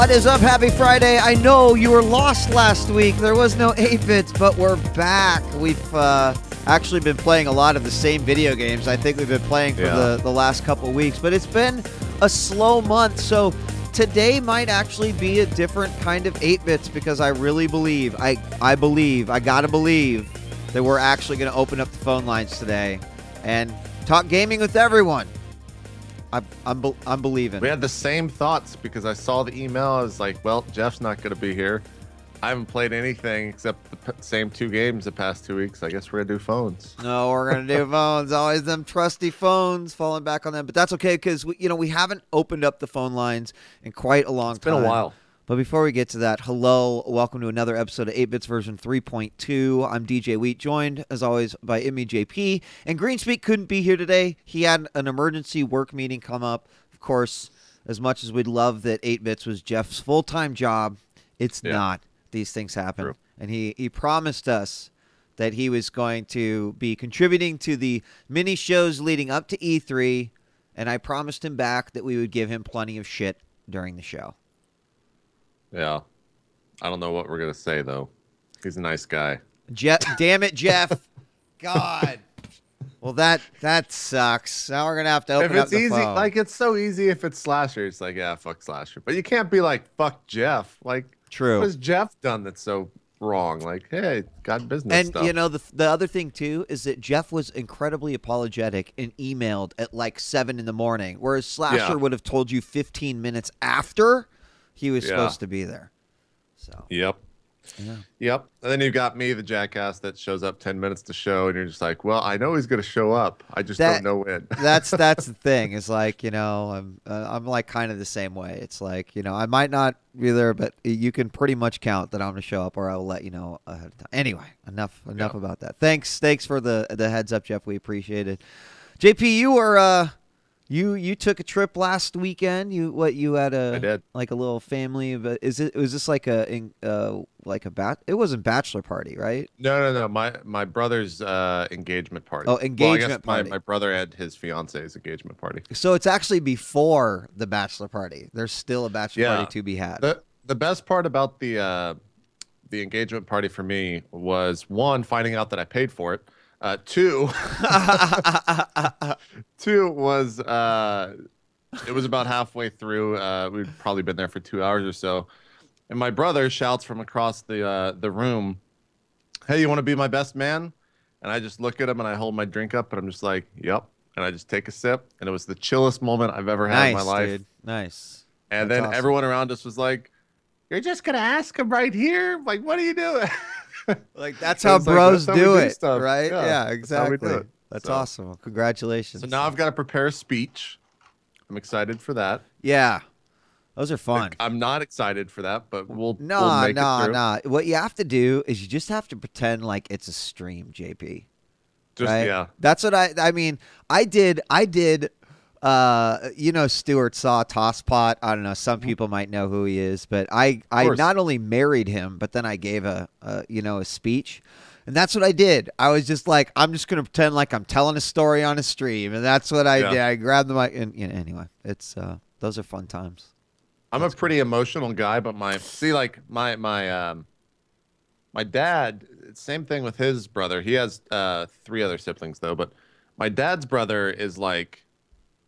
What is up? Happy Friday. I know you were lost last week. There was no 8-bits, but we're back. We've actually been playing a lot of the same video games I think we've been playing for the last couple of weeks, but it's been a slow month, so today might actually be a different kind of 8-bits because I really believe, I gotta believe that we're actually going to open up the phone lines today and talk gaming with everyone. I'm believing. We had the same thoughts because I saw the email. I was like, well, Jeff's not going to be here. I haven't played anything except the same 2 games the past 2 weeks. I guess we're going to do phones. No, we're going to do phones. Always them trusty phones, falling back on them. But that's okay because, we haven't opened up the phone lines in quite a long time. It's been a while. But before we get to that, hello, welcome to another episode of 8-Bits version 3.2. I'm djWHEAT, joined, as always, by itmeJP. And Greenspeak couldn't be here today. He had an emergency work meeting come up. Of course, as much as we'd love that 8-Bits was Jeff's full-time job, it's not. These things happen. True. And he promised us that he was going to be contributing to the mini shows leading up to E3. And I promised him back that we would give him plenty of shit during the show. Yeah. I don't know what we're going to say, though. He's a nice guy. Damn it, Jeff. God. Well, that sucks. Now we're going to have to open up the easy, phone. like, it's so easy if it's Slasher. It's like, yeah, fuck Slasher. But you can't be like, fuck Jeff. Like, true. What has Jeff done that's so wrong? Like, hey, got business stuff. And, the other thing, too, is that Jeff was incredibly apologetic and emailed at, like, 7 in the morning, whereas Slasher would have told you 15 minutes after he was supposed to be there. So. Yep. Yeah. Yep. And then you got me, the jackass that shows up 10 minutes to show, and you're just like, well, I know he's going to show up. I just don't know when. that's the thing. It's like, I'm like kind of the same way. It's like, I might not be there, but you can pretty much count that I'm going to show up, or I will let you know ahead of time. Anyway, enough about that. Thanks for the heads up, Jeff. We appreciate it. JP, you were You took a trip last weekend. You had I did. Like a little family, but was this like it wasn't bachelor party, right? No. My brother's engagement party. Oh, engagement party. party. My brother had his fiance's engagement party. So it's actually before the bachelor party. There's still a bachelor party to be had. The best part about the engagement party for me was, one, finding out that I paid for it. Two was it was about halfway through. We'd probably been there for 2 hours or so, and my brother shouts from across the room, "Hey, you want to be my best man?" And I just look at him and I hold my drink up, and I'm just like, "Yep." And I just take a sip, and it was the chillest moment I've ever had in my life. Dude. Nice. And That's then awesome. Everyone around us was like, "You're just gonna ask him right here? Like, what are you doing?" Like, that's how bros do it, right? Yeah, exactly. That's how we do it. That's awesome. Well, congratulations. So now I've got to prepare a speech. I'm excited for that. Yeah, those are fun. Like, I'm not excited for that, but we'll make it through. What you have to do is you just have to pretend like it's a stream, JP. Just right? Yeah. That's what I mean. I did. Stuart Saw Tosspot. I don't know. Some people might know who he is, but I not only married him, but then I gave a speech, and that's what I did. I was just like, I'm just gonna pretend like I'm telling a story on a stream, and that's what I did. I grabbed the mic, and anyway, it's those are fun times. I'm a pretty emotional guy, but my dad. Same thing with his brother. He has 3 other siblings though, but my dad's brother is like,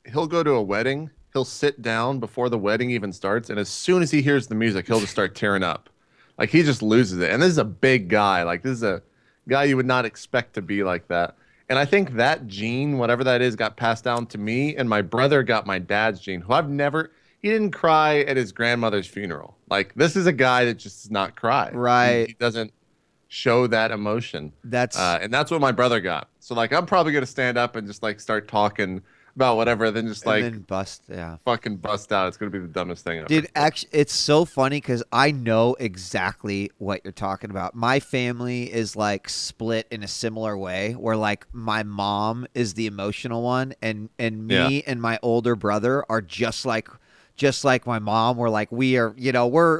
he'll go to a wedding, he'll sit down before the wedding even starts, and as soon as he hears the music, he'll just start tearing up. Like, he just loses it. And this is a big guy. Like, this is a guy you would not expect to be like that. And I think that gene, whatever that is, got passed down to me, and my brother got my dad's gene, who he didn't cry at his grandmother's funeral. Like, this is a guy that just does not cry. Right. He doesn't show that emotion. And that's what my brother got. So, like, I'm probably going to stand up and just, like, start talking about whatever, then just fucking bust out. It's gonna be the dumbest thing ever. Dude, actually, it's so funny because I know exactly what you're talking about. My family is like split in a similar way, where like my mom is the emotional one, and me and my older brother are just like my mom. We're like, we're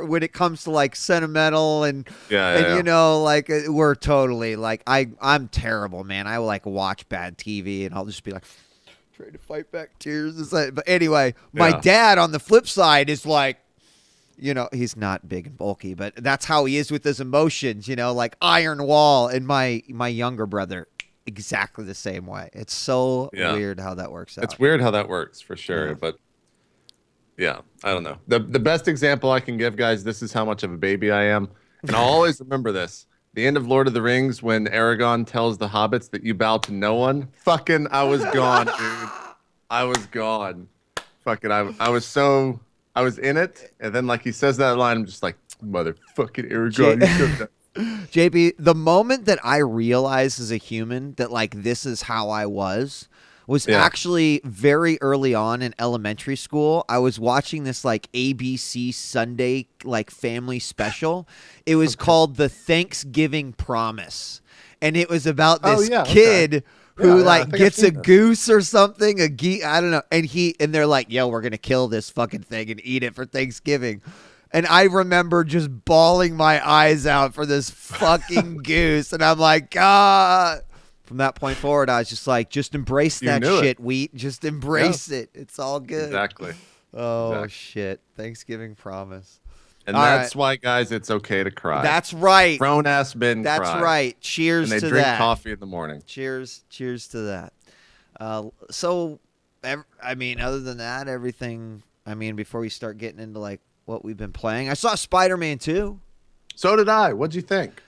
when it comes to like sentimental and like we're totally like, I'm terrible, man. I will like watch bad TV and I'll just be like, trying to fight back tears. But anyway, my dad on the flip side is like, you know, he's not big and bulky, but that's how he is with his emotions, you know, like iron wall. And my younger brother, exactly the same way. It's so weird how that works out. It's weird how that works for sure. Yeah. But yeah, I don't know. The best example I can give, guys, this is how much of a baby I am. And I'll always remember this. The end of Lord of the Rings, when Aragorn tells the hobbits that you bow to no one. Fucking, I was gone, dude. I was gone. Fucking, I was in it. And then, like, he says that line, I'm just like, motherfucking Aragorn. JP, the moment that I realized as a human that, like, this is how I was actually very early on in elementary school. I was watching this like ABC Sunday like family special. It was called The Thanksgiving Promise. And it was about this kid who gets a goose or something, a geese, I don't know. And they're like, yo, we're going to kill this fucking thing and eat it for Thanksgiving. And I remember just bawling my eyes out for this fucking goose. And I'm like, God. From that point forward, I was just like, just embrace that shit, Wheat. Just embrace it. It's all good. Exactly. Oh, shit. Thanksgiving Promise. And that's why, guys, it's okay to cry. That's right. Grown-ass men cry. That's right. Cheers to that. And they drink coffee in the morning. Cheers to that. So, I mean, other than that, everything, I mean, before we start getting into, like, what we've been playing, I saw Spider-Man 2. So did I. What'd you think?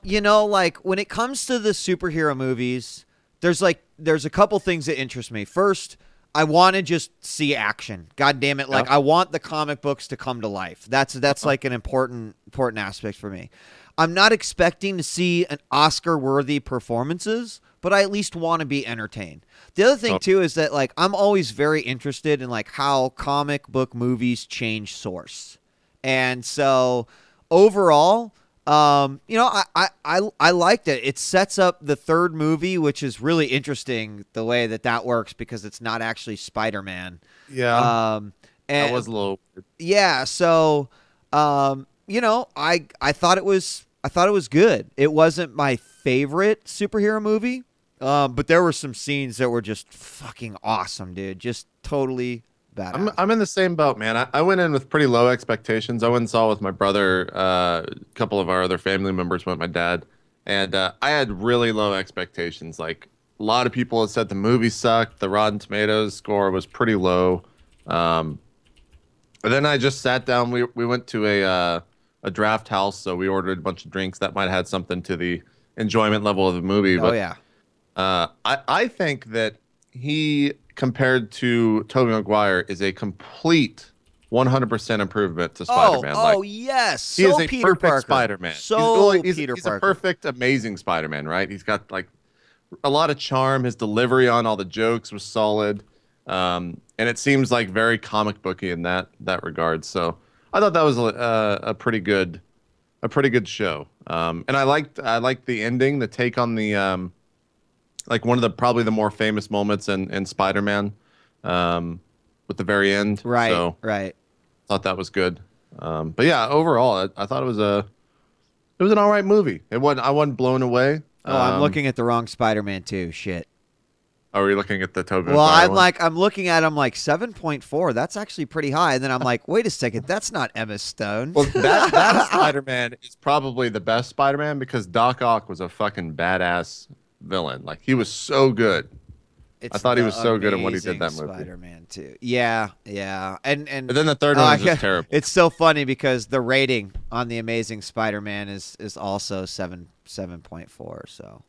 You know, like when it comes to the superhero movies, there's a couple things that interest me. First, I want to just see action. God damn it. Like I want the comic books to come to life. That's like an important aspect for me. I'm not expecting to see an Oscar-worthy performances, but I at least want to be entertained. The other thing too is that like I'm always very interested in like how comic book movies change source. And so overall, you know, I liked it. It sets up the third movie, which is really interesting the way that works because it's not actually Spider-Man. Yeah. And that was a little weird. Yeah. So, you know, I thought it was good. It wasn't my favorite superhero movie. But there were some scenes that were just fucking awesome, dude. Just totally badass. I'm in the same boat, man. I went in with pretty low expectations. I went and saw with my brother, a couple of our other family members went, my dad, and I had really low expectations. Like a lot of people had said the movie sucked. The Rotten Tomatoes score was pretty low. But then I just sat down. We went to a draft house, so we ordered a bunch of drinks that might have had something to the enjoyment level of the movie. But, I think that he, compared to Tobey Maguire, is a complete 100% improvement to Spider-Man. Yes. He is a perfect Spider-Man. He's a perfect, amazing Spider-Man, right? He's got like a lot of charm. His delivery on all the jokes was solid. And it seems like very comic booky in that regard. So I thought that was a pretty good show. And I liked the ending, the take on the like one of the probably the more famous moments in Spider-Man, with the very end. Right. So right. Thought that was good. But yeah, overall, I thought it was an all right movie. I wasn't blown away. Oh, I'm looking at the wrong Spider-Man too. Shit. Are we looking at the Tobey? Well, I'm looking at him like 7.4. That's actually pretty high. And then I'm like, wait a second, that's not Emma Stone. Well, that Spider-Man is probably the best Spider-Man because Doc Ock was a fucking badass villain. Like he was so good. I thought he was so good in what he did that movie. Spider-Man 2. Yeah. And but then the third one was just terrible. It's so funny because the rating on the Amazing Spider-Man is also 7.4. So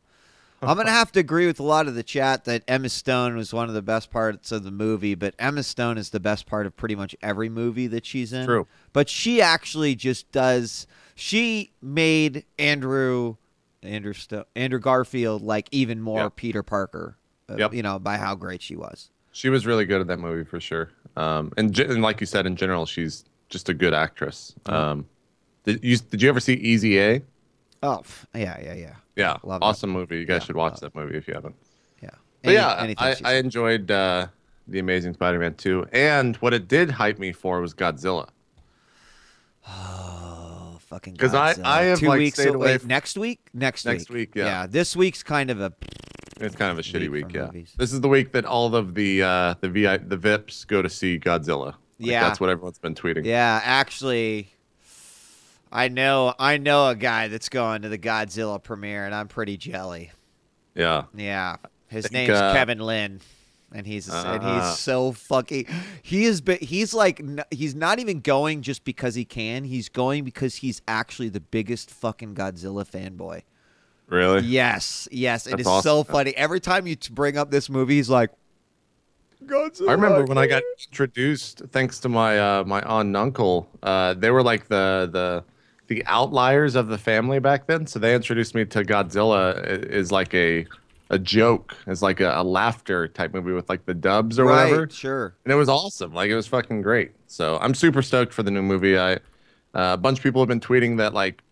I'm gonna have to agree with a lot of the chat that Emma Stone was one of the best parts of the movie, but Emma Stone is the best part of pretty much every movie that she's in. True. But she actually just does. She made Andrew Garfield like even more Peter Parker. You know, by how great she was. She was really good at that movie for sure. And like you said, in general, she's just a good actress. Did you ever see Easy A? Oh, yeah. Yeah, awesome movie. You guys should watch that movie if you haven't. Yeah. But I enjoyed The Amazing Spider-Man 2. And what it did hype me for was Godzilla. Oh, fucking Godzilla. Because I have 2 weeks stayed away. Next week? Next week, yeah. Yeah, this week's kind of a... It's kind of a shitty week, yeah. Movies. This is the week that all of the VIPs go to see Godzilla. Like, that's what everyone's been tweeting. Yeah, actually, I know a guy that's going to the Godzilla premiere, and I'm pretty jelly. Yeah. Yeah. His name's Kevin Lin. And he's so fucking he's not even going just because he can. He's going because he's actually the biggest fucking Godzilla fanboy. Really? Yes. It is awesome. so funny. Every time you bring up this movie, he's like, Godzilla. I remember when I got introduced, thanks to my my aunt and uncle. They were like the outliers of the family back then. So they introduced me to Godzilla as like a joke, as like a laughter type movie with like the dubs or whatever. Sure. And it was awesome. Like, it was fucking great. So I'm super stoked for the new movie. A bunch of people have been tweeting that like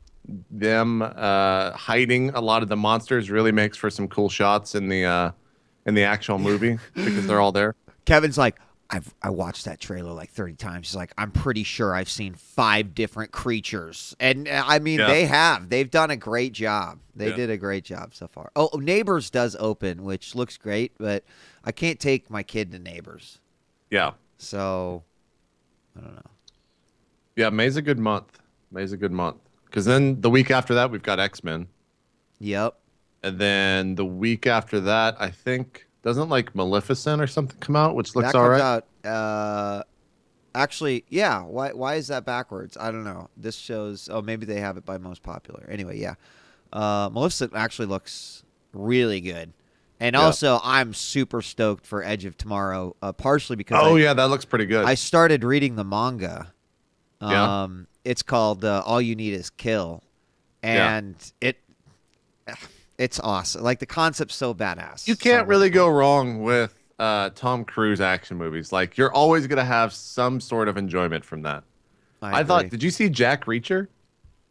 them hiding a lot of the monsters really makes for some cool shots in the actual movie because they're all there. Kevin's like, I watched that trailer like 30 times. He's like, I'm pretty sure I've seen 5 different creatures. And I mean, they've done a great job. They did a great job so far. Oh, Neighbors does open, which looks great, but I can't take my kid to Neighbors. Yeah. So, I don't know. Yeah, May's a good month. Because then the week after that, we've got X-Men. Yep. And then the week after that, I think, doesn't like Maleficent or something come out, which looks all right? That comes out, actually, yeah. Why is that backwards? I don't know. This shows, maybe they have it by most popular. Anyway, yeah. Maleficent actually looks really good. And also, I'm super stoked for Edge of Tomorrow, partially because that looks pretty good. I started reading the manga. It's called All You Need Is Kill. And it's awesome. Like, the concept's so badass. You can't really go wrong with Tom Cruise action movies. Like, you're always going to have some sort of enjoyment from that. I thought, did you see Jack Reacher?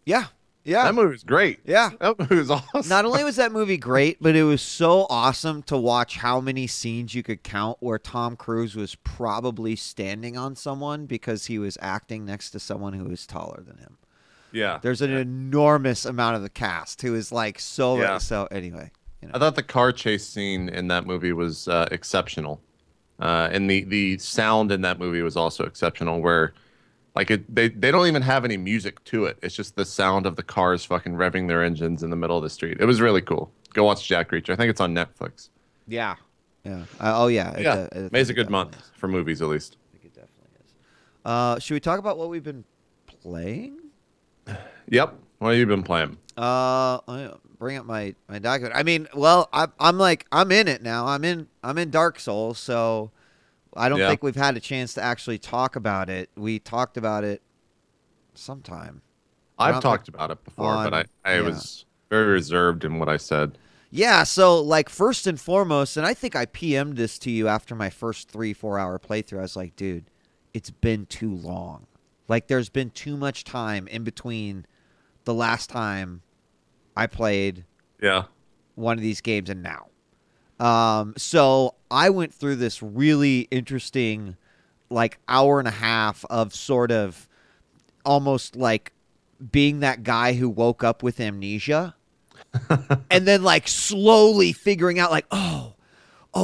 Yeah. Yeah. That movie was great. Yeah. That movie was awesome. Not only was that movie great, but it was so awesome to watch how many scenes you could count where Tom Cruise was probably standing on someone because he was acting next to someone who was taller than him. Yeah. There's an enormous amount of the cast who is like so anyway. You know. I thought the car chase scene in that movie was exceptional. And the sound in that movie was also exceptional, where like they don't even have any music to it. It's just the sound of the cars fucking revving their engines in the middle of the street. It was really cool. Go watch Jack Reacher. I think it's on Netflix. Yeah. Yeah. May's a good month for movies, at least. I think it definitely is. Should we talk about what we've been playing? Yep. What have you been playing? Bring up my document. I mean, well, I'm in it now. I'm in Dark Souls, so I don't think we've had a chance to actually talk about it. We talked about it sometime. I've talked about it before, but I was very reserved in what I said. Yeah, so like first and foremost, and I think I PM'd this to you after my first 3-4 hour playthrough. I was like, dude, it's been too long. Like, there's been too much time in between the last time I played one of these games and now. So I went through this really interesting, like, hour and a half of sort of almost like being that guy who woke up with amnesia and then like slowly figuring out like, oh,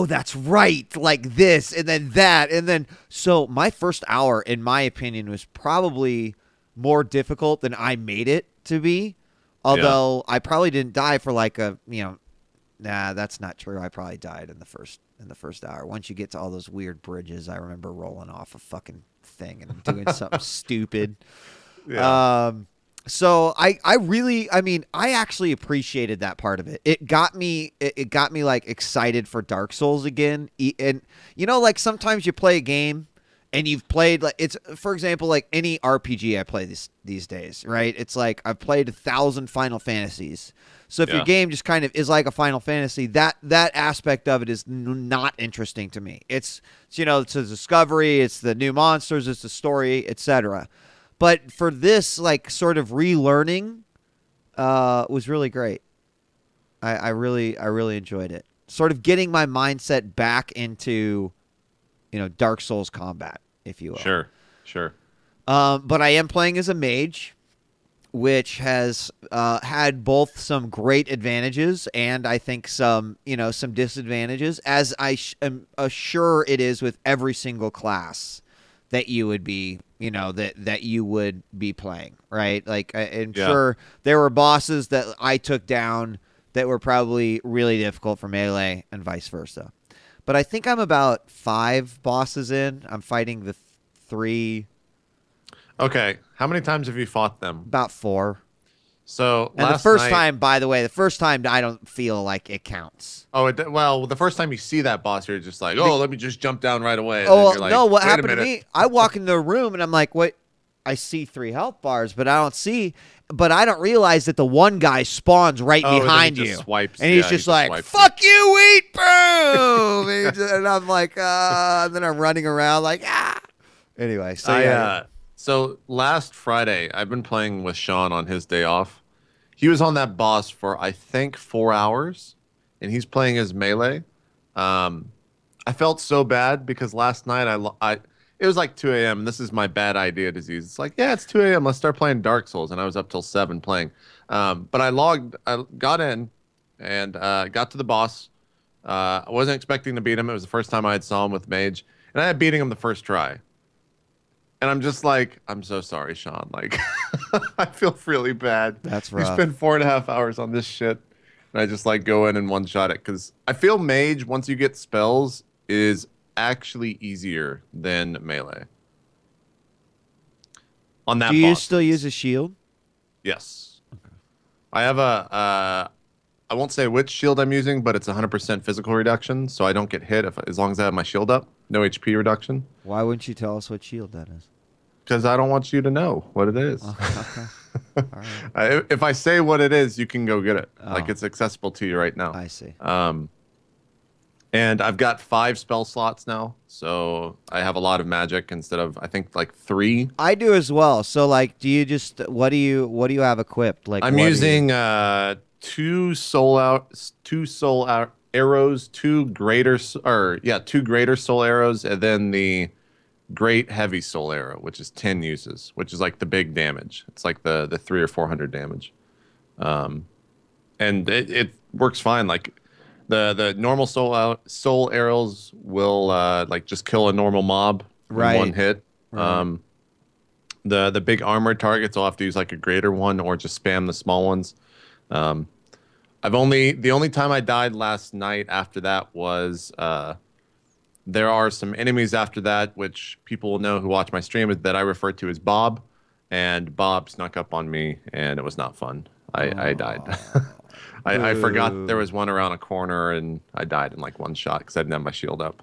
that's right. Like this and then that. And then, so my first hour, in my opinion, was probably more difficult than I made it to be. Although I probably didn't die for like nah, that's not true. I probably died in the first hour. Once you get to all those weird bridges, I remember rolling off a fucking thing and doing something stupid. Yeah. So I actually appreciated that part of it. It got me like excited for Dark Souls again. And you know, like sometimes you play a game and you've played like for example, like any RPG I play these days, right? It's like I've played 1,000 Final Fantasies. So if your game just kind of is like a Final Fantasy, that aspect of it is not interesting to me. It's you know, it's a discovery, it's the new monsters, it's the story, etc. But for this, like, sort of relearning was really great. I really enjoyed it. Sort of getting my mindset back into, you know, Dark Souls combat, if you will. Sure. But I am playing as a mage, which has had both some great advantages and I think some disadvantages, as I am sure it is with every single class that you would be, that you would be playing, right? Like, I'm Yeah. sure there were bosses that I took down that were probably really difficult for Melee and vice versa. But I think I'm about 5 bosses in. I'm fighting the 3. Okay. How many times have you fought them? About 4. So And the last first night, time, by the way, I don't feel like it counts. Oh, well, the first time you see that boss, you're just like, oh, let me just jump down right away. And Oh, then well, you're like, no, what wait a happened to minute. me, I walk into the room and I'm like, what? I see 3 health bars, but I don't realize that the one guy spawns right behind and then he you. just swipes. And he's Yeah, just he like, swipes fuck you, wheat, boom! And I'm like, and then I'm running around like, ah. Anyway, so So last Friday, I've been playing with Sean on his day off. He was on that boss for, I think, 4 hours, and he's playing as Melee. I felt so bad because last night it was like 2 a.m. and this is my bad idea disease. It's like, yeah, it's 2 a.m. Let's start playing Dark Souls, and I was up till 7 playing. But I got in, and got to the boss. I wasn't expecting to beat him. It was the first time I had saw him with Mage, and I had beating him the first try. And I'm just like, I'm so sorry, Sean. Like, I feel really bad. That's rough. You spend 4.5 hours on this shit, and I just like go in and one-shot it because I feel Mage, once you get spells, is actually easier than Melee. On that do you boss, still use a shield? Yes. Okay. I have I won't say which shield I'm using, but it's 100% physical reduction, so I don't get hit as long as I have my shield up. No HP reduction. Why wouldn't you tell us what shield that is? Because I don't want you to know what it is. Okay. All right. If I say what it is, you can go get it. Oh. Like, it's accessible to you right now. I see. And I've got 5 spell slots now, so I have a lot of magic instead of, I think, like 3. I do as well. So, like, do you just what do you have equipped? Like, I'm using 2 soul arrows, 2 greater soul arrows, and then the great heavy soul arrow, which is 10 uses, which is like the big damage. It's like the 300 or 400 damage, and it works fine. Like the normal soul arrows will like just kill a normal mob in one hit. Right. The big armored targets will have to use like a greater one or just spam the small ones. The only time I died last night after that was there are some enemies after that, which people will know who watch my stream, that I refer to as Bob, and Bob snuck up on me, and it was not fun. I died. I forgot there was one around a corner, and I died in like one shot because I didn't have my shield up.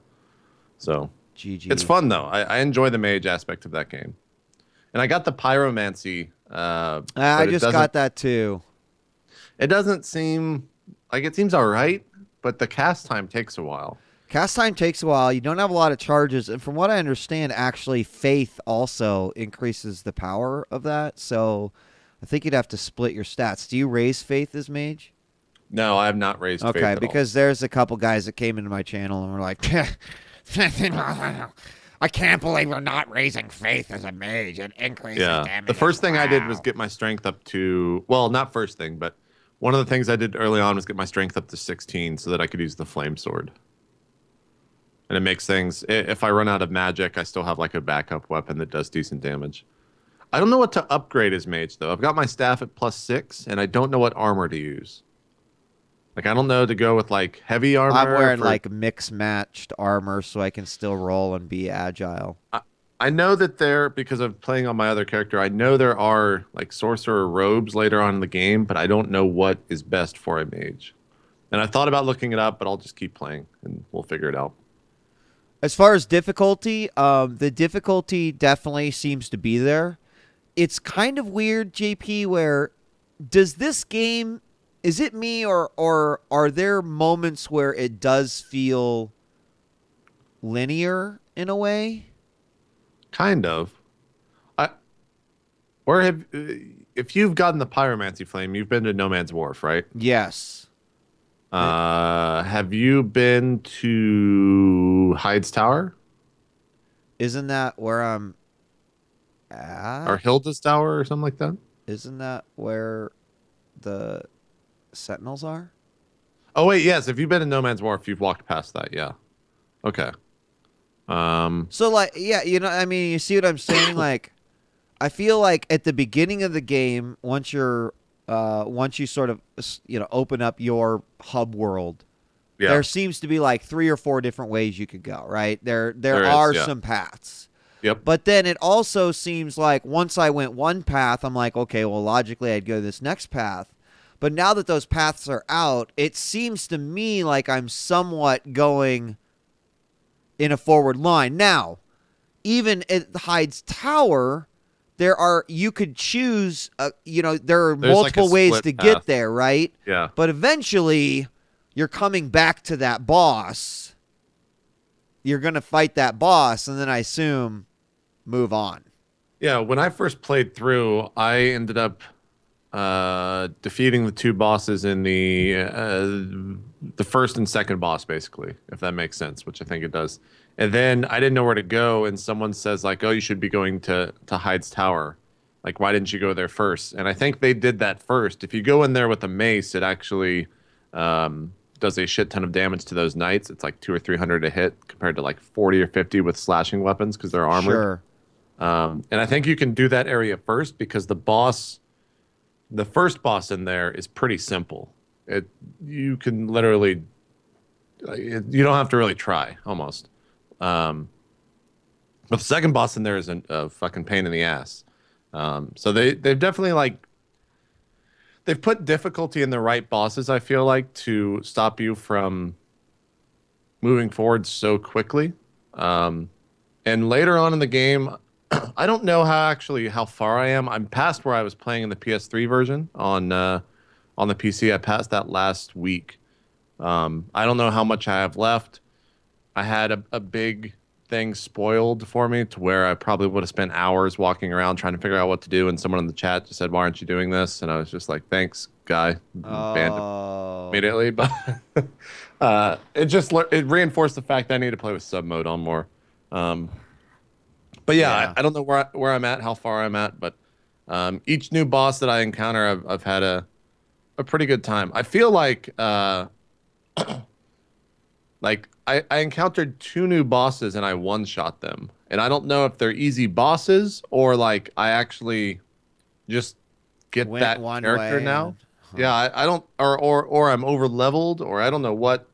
So GG. It's fun though. I enjoy the mage aspect of that game, and I got the pyromancy. I just got that too. It doesn't seem like it seems all right, but the cast time takes a while. Cast time takes a while. You don't have a lot of charges. And from what I understand, actually, Faith also increases the power of that. So I think you'd have to split your stats. Do you raise Faith as mage? No, I have not raised Faith at all. Because there's a couple guys that came into my channel and were like, I can't believe we're not raising Faith as a mage. It increases damage. The first thing I did was get my strength up to, well, not first thing, but one of the things I did early on was get my strength up to 16 so that I could use the flame sword. And it makes things, if I run out of magic, I still have like a backup weapon that does decent damage. I don't know what to upgrade as mage, though. I've got my staff at +6, and I don't know what armor to use. Like, I don't know to go with, like, heavy armor. I'm wearing, like, mix-matched armor so I can still roll and be agile. I know that because of playing on my other character, I know there are, like, sorcerer robes later on in the game, but I don't know what is best for a mage. And I thought about looking it up, but I'll just keep playing, and we'll figure it out. As far as difficulty, the difficulty definitely seems to be there. It's kind of weird, JP, where does this game, is it me or are there moments where it does feel linear in a way? Kind of. If you've gotten the pyromancy flame, you've been to No Man's Wharf, right? Yes. Have you been to Hyde's Tower? Isn't that where I'm at? Or Hilda's Tower or something like that? Isn't that where the Sentinels are? Oh, wait, yes. If you've been in No Man's Wharf, you've walked past that, yeah. Okay. So like, yeah, I mean, you see what I'm saying? Like, I feel like at the beginning of the game, once you sort of, open up your hub world, Yeah, there seems to be like 3 or 4 different ways you could go, right? There is. are Yeah. some paths. Yep. But then it also seems like once I went one path, I'm like, okay, well, logically I'd go this next path. But now that those paths are out, it seems to me like I'm somewhat going in a forward line. Now, even at Hyde's Tower, you could choose, there are There's like a multiple ways split to path. get there, right? Yeah. But eventually, you're coming back to that boss. You're going to fight that boss, and then I assume move on. Yeah, when I first played through, I ended up defeating the 2 bosses in the first and second boss, basically, if that makes sense, which I think it does. And then I didn't know where to go, and someone says like, "Oh, you should be going to Hyde's Tower. Like, why didn't you go there first?" And I think they did that first. If you go in there with a mace, it actually does a shit ton of damage to those knights. It's like 200 or 300 a hit compared to like 40 or 50 with slashing weapons because they're armored. Sure. And I think you can do that area first because the first boss in there is pretty simple. You can literally, you don't have to really try almost. But the second boss in there is a fucking pain in the ass. So they've definitely they've put difficulty in the right bosses, I feel like, to stop you from moving forward so quickly. And later on in the game, I don't know how far I am. I'm past where I was playing in the PS3 version on the PC. I passed that last week. I don't know how much I have left. I had a big thing spoiled for me to where I probably would have spent hours walking around trying to figure out what to do. And someone in the chat just said, "Why aren't you doing this?" And I was just like, "Thanks, guy." Banned him immediately. But it reinforced the fact that I need to play with sub mode on more. But yeah. I don't know where I'm at, how far I'm at, but each new boss that I encounter, I've had a pretty good time. I feel like like I encountered 2 new bosses and I one-shot them, and I don't know if they're easy bosses or like I actually just get that character now. Yeah, I don't, or I'm over leveled, or I don't know what.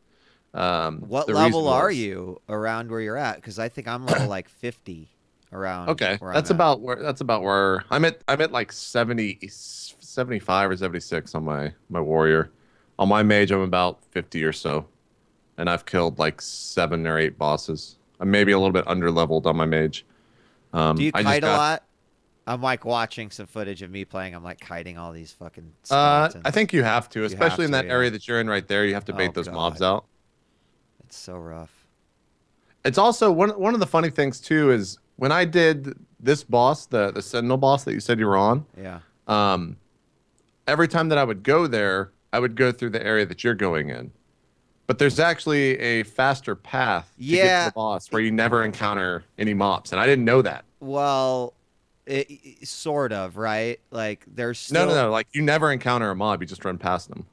What level are you around where you're at? Because I think I'm level like 50. Around okay, that's about where I'm at. I'm at like 75 or 76 on my warrior. On my mage, I'm about 50 or so, and I've killed like 7 or 8 bosses. I'm maybe a little bit under leveled on my mage. Do you kite a lot? I'm like watching some footage of me playing. I'm like kiting all these fucking skeletons. I think you have to, especially in that area that you're in right there. You have to bait those mobs out. It's so rough. It's also one of the funny things too is when I did this boss, the Sentinel boss that you said you were on. Yeah. Every time that I would go there, I would go through the area that you're going in. But there's actually a faster path to get to the boss where you never encounter any mobs, and I didn't know that. Well, it sort of, right? Like there's still... No. Like you never encounter a mob; you just run past them.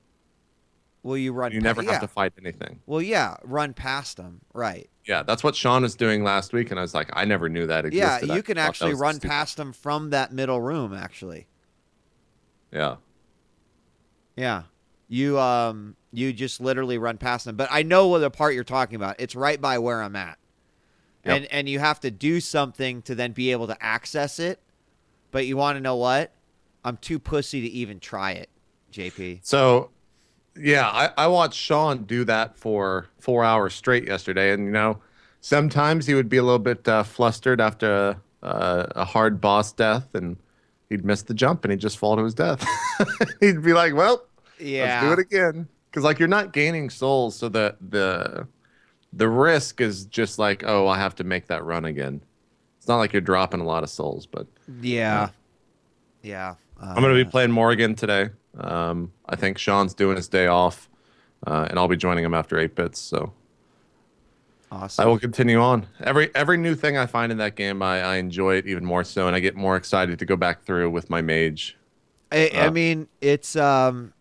Well, you never have to fight anything. Well, yeah, run past them, right? Yeah, that's what Sean was doing last week, and I was like, I never knew that existed. Yeah, you can actually run past them from that middle room, actually. Yeah. Yeah. You just literally run past them. But I know what the part you're talking about. It's right by where I'm at. Yep. And you have to do something to then be able to access it. But you want to know what? I'm too pussy to even try it, JP. So, yeah, I watched Sean do that for 4 hours straight yesterday. And, sometimes he would be a little bit flustered after a hard boss death, and he'd miss the jump, and he'd just fall to his death. He'd be like, well, let's do it again. Because, like, you're not gaining souls, so the risk is just like, oh, I have to make that run again. It's not like you're dropping a lot of souls, but... Yeah. I'm going to be playing more again today. I think Sean's doing his day off, and I'll be joining him after 8 bits, so... Awesome. I will continue on. Every new thing I find in that game, I enjoy it even more so, and I get more excited to go back through with my mage. I mean, it's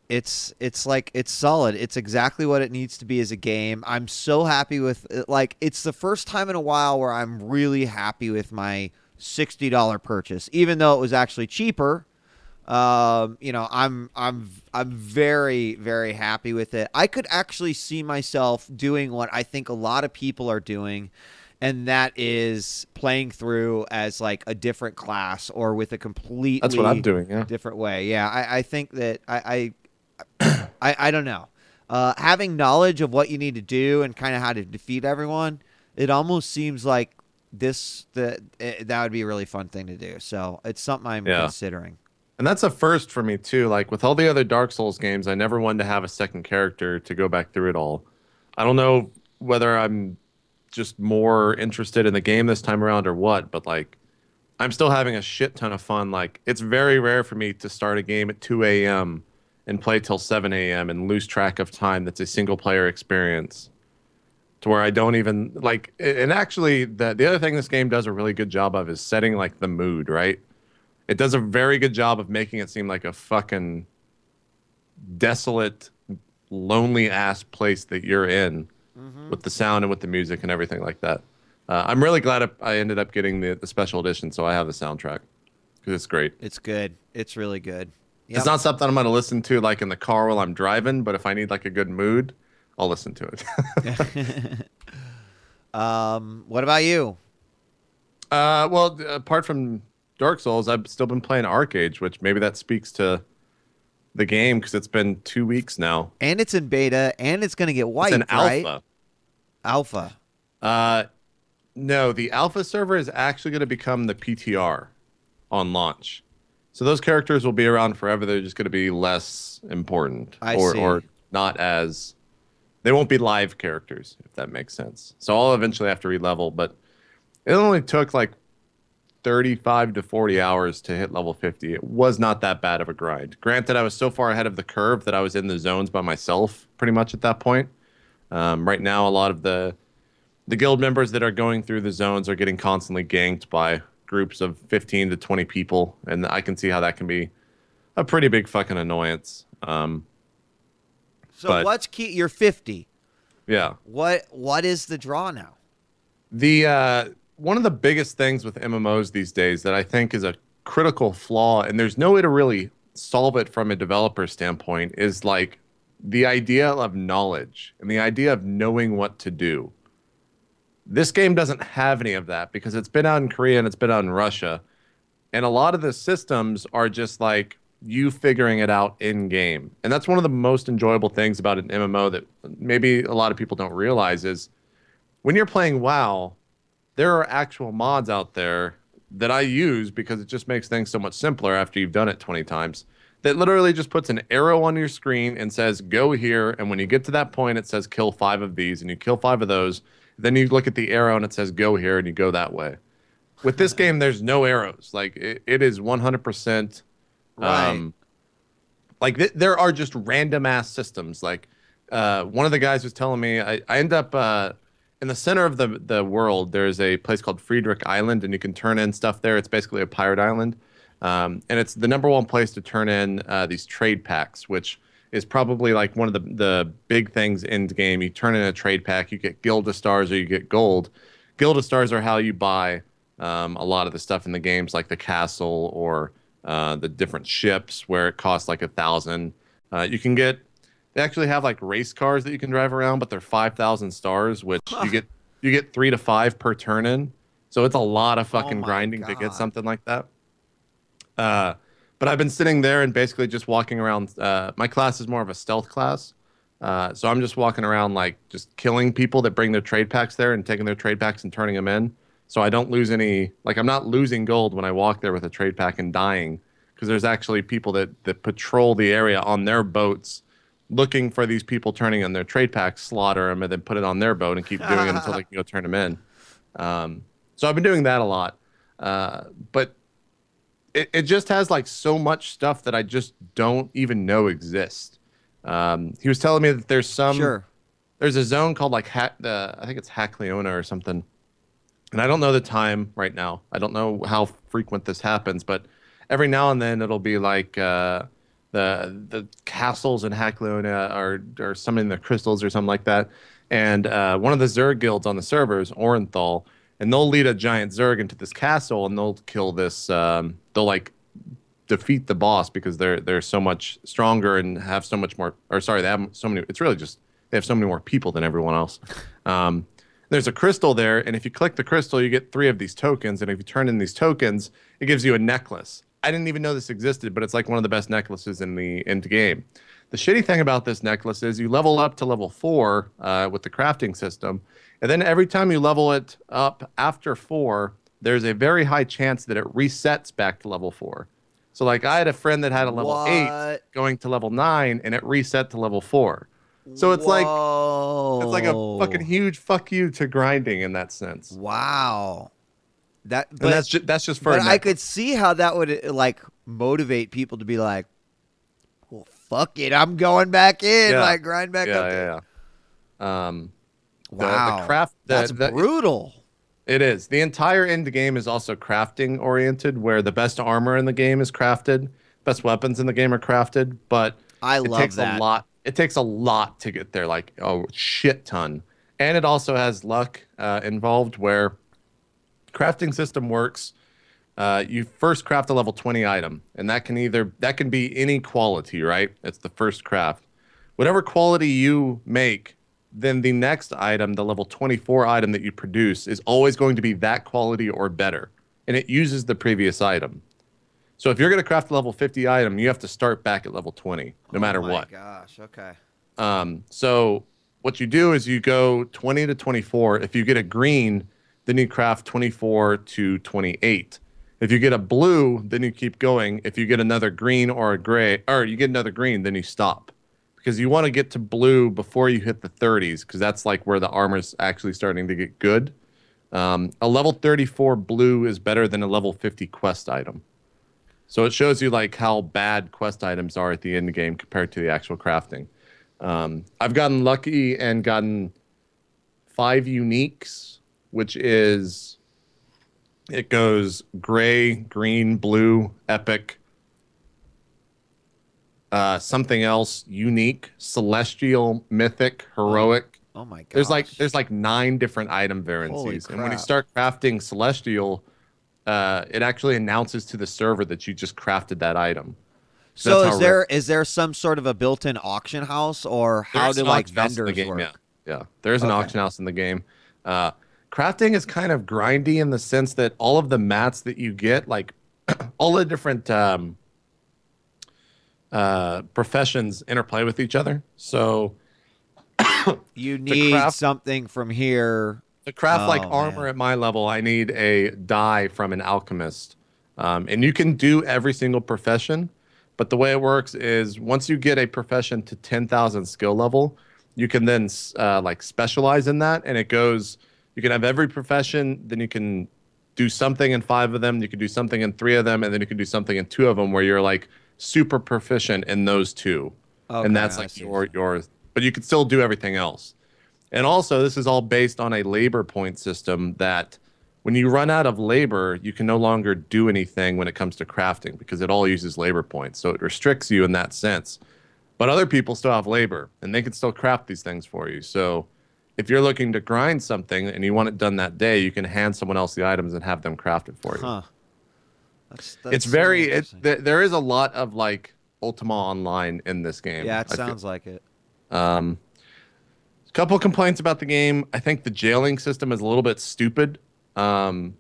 It's like it's solid. It's exactly what it needs to be as a game. I'm so happy with it. Like it's the first time in a while where I'm really happy with my $60 purchase, even though it was actually cheaper. You know, I'm very, very happy with it. I could actually see myself doing what I think a lot of people are doing, and that is playing through as like a different class or with a completely That's what I'm doing. Yeah. different way. Yeah, I think that I don't know. Having knowledge of what you need to do and kind of how to defeat everyone, it almost seems like that would be a really fun thing to do. So it's something I'm considering. And that's a first for me too. Like with all the other Dark Souls games, I never wanted to have a second character to go back through it all. I don't know whether I'm just more interested in the game this time around or what, but like I'm still having a shit ton of fun. Like it's very rare for me to start a game at 2 a.m. and play till 7 a.m. and lose track of time. That's a single player experience to where I don't even like, and actually the other thing this game does a really good job of is setting like the mood, right? It does a very good job of making it seem like a fucking desolate, lonely ass place that you're in with the sound and with the music and everything like that. I'm really glad I ended up getting the special edition, so I have the soundtrack because it's great. It's good. It's really good. Yep. It's not something I'm going to listen to like in the car while I'm driving, but if I need like a good mood, I'll listen to it. What about you? Well, apart from Dark Souls, I've still been playing ArcheAge, which maybe that speaks to the game because it's been 2 weeks now. And it's in beta, and it's going to get wiped, it's an right? alpha. Alpha. No, the alpha server is actually going to become the PTR on launch. So those characters will be around forever. They're just going to be less important or not as... They won't be live characters, if that makes sense. So I'll eventually have to re-level, but it only took like 35 to 40 hours to hit level 50. It was not that bad of a grind. Granted, I was so far ahead of the curve that I was in the zones by myself pretty much at that point. Right now, a lot of the guild members that are going through the zones are getting constantly ganked by groups of 15 to 20 people, and I can see how that can be a pretty big fucking annoyance. So what's key? You're 50. Yeah. What is the draw now? The one of the biggest things with MMOs these days that I think is a critical flaw, and there's no way to really solve it from a developer standpoint, is like the idea of knowledge and the idea of knowing what to do. This game doesn't have any of that because it's been out in Korea and it's been out in Russia. And a lot of the systems are just like you figuring it out in game. And that's one of the most enjoyable things about an MMO that maybe a lot of people don't realize is when you're playing WoW, there are actual mods out there that I use because it just makes things so much simpler after you've done it 20 times. That literally just puts an arrow on your screen and says, go here. And when you get to that point, it says kill 5 of these and you kill 5 of those. Then you look at the arrow and it says go here and you go that way. With this game, there's no arrows. Like it is 100%. Right. There are just random ass systems. Like one of the guys was telling me, I end up in the center of the world. There's a place called Friedrich Island, and you can turn in stuff there. It's basically a pirate island, and it's the #1 place to turn in these trade packs, which is probably like one of the big things in the game. You turn in a trade pack, you get Gilda stars or you get gold. Gilda stars are how you buy a lot of the stuff in the games, like the castle or the different ships where it costs like 1,000. You can get. They actually have like race cars that you can drive around, but they're 5,000 stars, which you get 3 to 5 per turn in. So it's a lot of fucking grinding to get something like that. But I've been sitting there and basically just walking around. My class is more of a stealth class. So I'm just walking around like just killing people that bring their trade packs there and taking their trade packs and turning them in. So I don't lose any, like I'm not losing gold when I walk there with a trade pack and dying because there's actually people that patrol the area on their boats looking for these people turning in their trade packs, slaughter them, and then put it on their boat and keep doing it until they can go turn them in. So I've been doing that a lot. But it just has like so much stuff that I just don't even know exists. He was telling me that there's there's a zone called like I think it's Hackleona or something. And I don't know the time right now. I don't know how frequent this happens, but every now and then it'll be like the the castles in Hakleona are summoning the crystals or something like that. And one of the Zerg guilds on the servers, Orenthal, and they'll lead a giant Zerg into this castle, and they'll kill this. They'll like defeat the boss because they're so much stronger and have so much more. Or sorry, they have so many. It's really just they have so many more people than everyone else. There's a crystal there, and if you click the crystal, you get 3 of these tokens. And if you turn in these tokens, it gives you a necklace. I didn't even know this existed, but it's like one of the best necklaces in the game. The shitty thing about this necklace is you level up to level 4 with the crafting system, and then every time you level it up after 4, there's a very high chance that it resets back to level 4. So like I had a friend that had a level 8 going to level 9, and it reset to level 4. So it's like a fucking huge fuck you to grinding in that sense. Wow. That's just for. But I could see how that would like motivate people to be like, "Well, fuck it, I'm going back in, like grind back up." Yeah. Wow, the craft that's brutal. It is. The entire end game is also crafting oriented, where the best armor in the game is crafted, best weapons in the game are crafted, but it takes that. a lot. It takes a lot to get there, like a shit ton. And it also has luck involved where crafting system works. You first craft a level 20 item, and that can be any quality, right? It's the first craft. Whatever quality you make, then the next item, the level 24 item that you produce, is always going to be that quality or better. And it uses the previous item. So if you're going to craft a level 50 item, you have to start back at level 20, no matter what. Oh my gosh, okay. So what you do is you go 20 to 24. If you get a green, then you craft 24 to 28. If you get a blue, then you keep going. If you get another green or a gray, or you get another green, then you stop. Because you want to get to blue before you hit the 30s, because that's like where the armor's actually starting to get good. A level 34 blue is better than a level 50 quest item. So it shows you like how bad quest items are at the end game compared to the actual crafting. I've gotten lucky and gotten 5 uniques, which is, it goes gray, green, blue, epic, something else, unique, celestial, mythic, heroic. Oh my god. There's like 9 different item variances. And when you start crafting celestial, it actually announces to the server that you just crafted that item. So is there some sort of a built-in auction house, or how do like vendors work? Yeah. There's an auction house in the game. Crafting is kind of grindy in the sense that all of the mats that you get, like all the different professions interplay with each other. So you need something from here. To craft armor at my level, I need a dye from an alchemist. And you can do every single profession, but the way it works is once you get a profession to 10,000 skill level, you can then specialize in that, and it goes, you can have every profession, then you can do something in 5 of them, you can do something in 3 of them, and then you can do something in 2 of them where you're like super proficient in those 2. Okay, and that's like yours, but you can still do everything else. And also, this is all based on a labor point system that when you run out of labor, you can no longer do anything when it comes to crafting because it all uses labor points. So it restricts you in that sense. But other people still have labor, and they can still craft these things for you. So if you're looking to grind something and you want it done that day, you can hand someone else the items and have them craft it for you. Huh. It's very... there is a lot of, like, Ultima Online in this game. Yeah, it sounds like it. Couple complaints about the game. I think the jailing system is a little bit stupid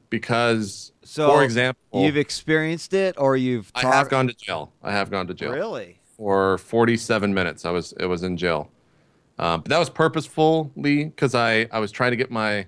because, for example, you've experienced it, or I have gone to jail. I have gone to jail. Really? For 47 minutes, it was in jail. But that was purposefully because I was trying to get my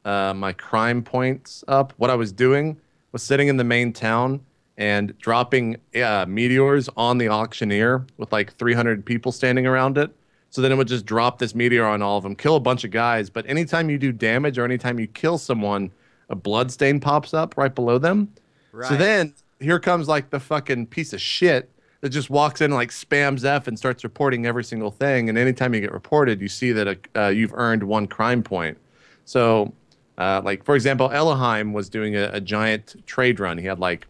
my crime points up. What I was doing was sitting in the main town and dropping meteors on the auctioneer with like 300 people standing around it. So then it would just drop this meteor on all of them, kill a bunch of guys. But anytime you do damage or anytime you kill someone, a blood stain pops up right below them. Right. So then here comes like the fucking piece of shit that just walks in and like spams F and starts reporting every single thing. And anytime you get reported, you see that you've earned 1 crime point. So like, for example, Elohim was doing a giant trade run. He had like,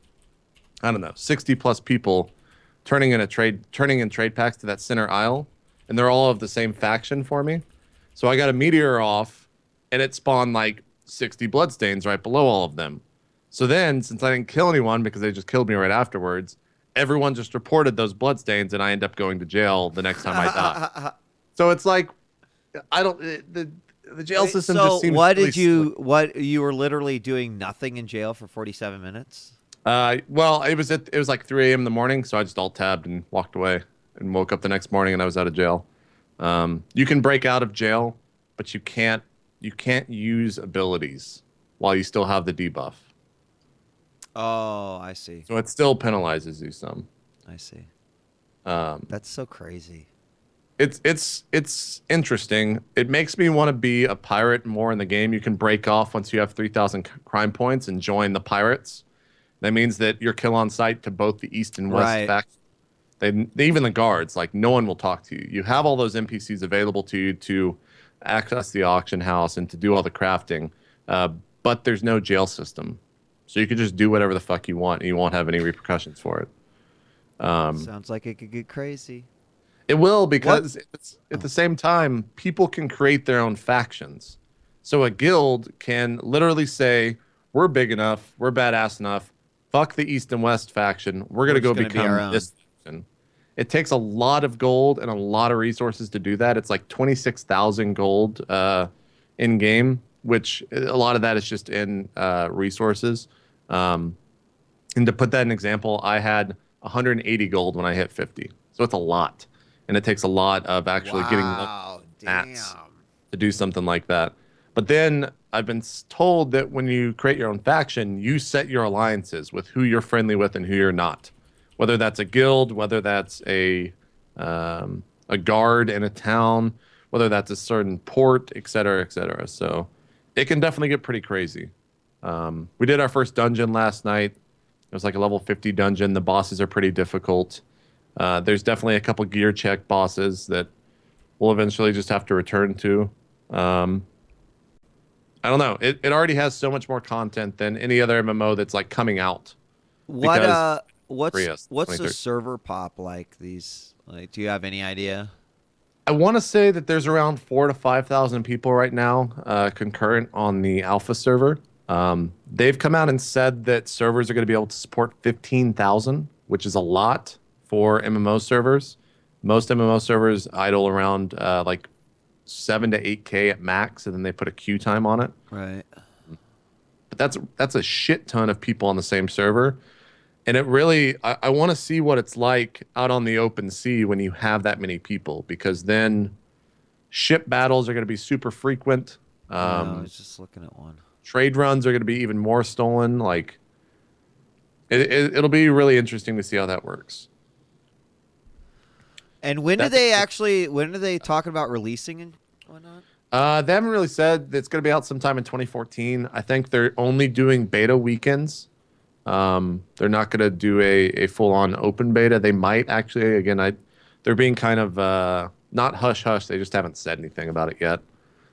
I don't know, 60 plus people turning in trade packs to that center aisle, and they're all of the same faction for me. So I got a meteor off, and it spawned like 60 bloodstains right below all of them. So then, since I didn't kill anyone because they just killed me right afterwards, everyone just reported those bloodstains, and I end up going to jail the next time I die. So it's like, I don't the jail system just seems. What you were literally doing nothing in jail for 47 minutes? Well, it was like 3 a.m. in the morning, so I just alt tabbed and walked away and woke up the next morning and I was out of jail. You can break out of jail, but you can't use abilities while you still have the debuff. Oh, I see. So it still penalizes you some. I see. That's so crazy. It's interesting. It makes me want to be a pirate more in the game. You can break off once you have 3,000 crime points and join the pirates. That means that you're kill on sight to both the east and west factions. Even the guards, like no one will talk to you. You have all those NPCs available to you to access the auction house and to do all the crafting, but there's no jail system. So you can just do whatever the fuck you want and you won't have any repercussions for it. Sounds like it could get crazy. It will, because at the same time, people can create their own factions. So a guild can literally say, we're big enough, we're badass enough, fuck the East and West faction, we're going to go become this faction. It takes a lot of gold and a lot of resources to do that. It's like 26,000 gold in-game, which a lot of that is just in resources. And to put that in example, I had 180 gold when I hit 50. So it's a lot. And it takes a lot of actually getting mats to do something like that. But then I've been told that when you create your own faction, you set your alliances with who you're friendly with and who you're not. Whether that's a guild, whether that's a guard in a town, whether that's a certain port, et cetera, et cetera. So it can definitely get pretty crazy. We did our first dungeon last night. It was like a level 50 dungeon. The bosses are pretty difficult. There's definitely a couple gear check bosses that we'll eventually just have to return to. I don't know. It already has so much more content than any other MMO that's like coming out. What's the server pop like these? Like, do you have any idea? I want to say that there's around 4,000 to 5,000 people right now concurrent on the alpha server. They've come out and said that servers are going to be able to support 15,000, which is a lot for MMO servers. Most MMO servers idle around like 7 to 8K at max, and then they put a queue time on it. Right. But that's a shit ton of people on the same server. And it really, I want to see what it's like out on the open sea when you have that many people, because then ship battles are going to be super frequent. I was just looking at one. Trade runs are going to be even more stolen. Like, it'll be really interesting to see how that works. And when are they talking about releasing and whatnot? They haven't really said. It's going to be out sometime in 2014. I think they're only doing beta weekends. They're not going to do a full-on open beta. They might actually. Again, they're being kind of not hush-hush. They just haven't said anything about it yet.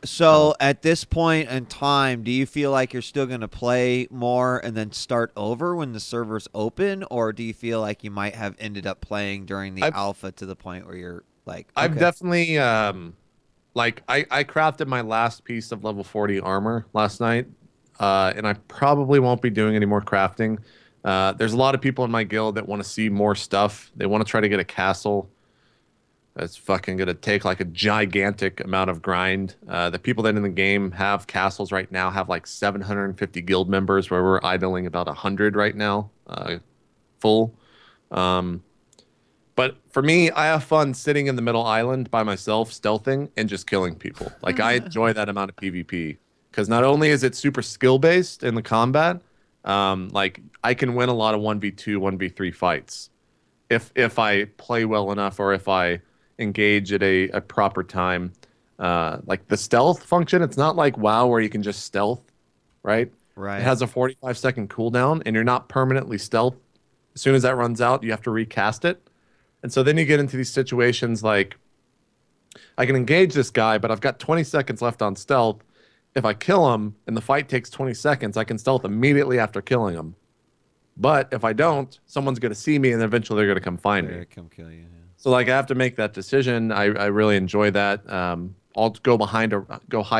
So at this point in time, do you feel like you're still going to play more and then start over when the server's open? Or do you feel like you might have ended up playing during the alpha to the point where you're like, okay. I've definitely, like, I crafted my last piece of level 40 armor last night, and I probably won't be doing any more crafting. There's a lot of people in my guild that want to see more stuff. They want to try to get a castle. That's fucking going to take like a gigantic amount of grind. The people that in the game have castles right now have like 750 guild members, where we're idling about 100 right now, full. But for me, I have fun sitting in the middle island by myself, stealthing, and just killing people. Like, I enjoy that amount of PvP. Because not only is it super skill-based in the combat, like, I can win a lot of 1v2, 1v3 fights. If I play well enough, or if I engage at a proper time. Like the stealth function, it's not like WoW where you can just stealth, right? Right. It has a 45-second cooldown, and you're not permanently stealth. As soon as that runs out, you have to recast it. And so then you get into these situations like, I can engage this guy, but I've got 20 seconds left on stealth. If I kill him and the fight takes 20 seconds, I can stealth immediately after killing him. But if I don't, someone's going to see me, and eventually they're going to come find me. Come kill you. Yeah. So like I have to make that decision. I really enjoy that. I'll go hide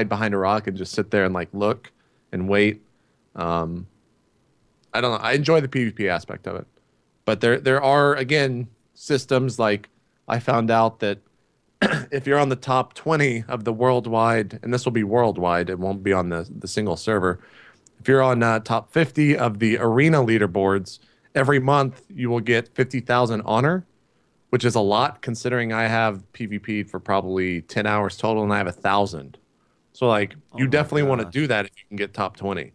behind a rock and just sit there and like look and wait. Um, I don't know. I enjoy the PvP aspect of it, but there are again systems like I found out that if you're on the top 20 of the worldwide, and this will be worldwide, it won't be on the single server. If you're on top 50 of the arena leaderboards, every month you will get 50,000 honor, which is a lot considering I have PvP'd for probably 10 hours total and I have 1,000. So like you definitely want to do that if you can get top 20.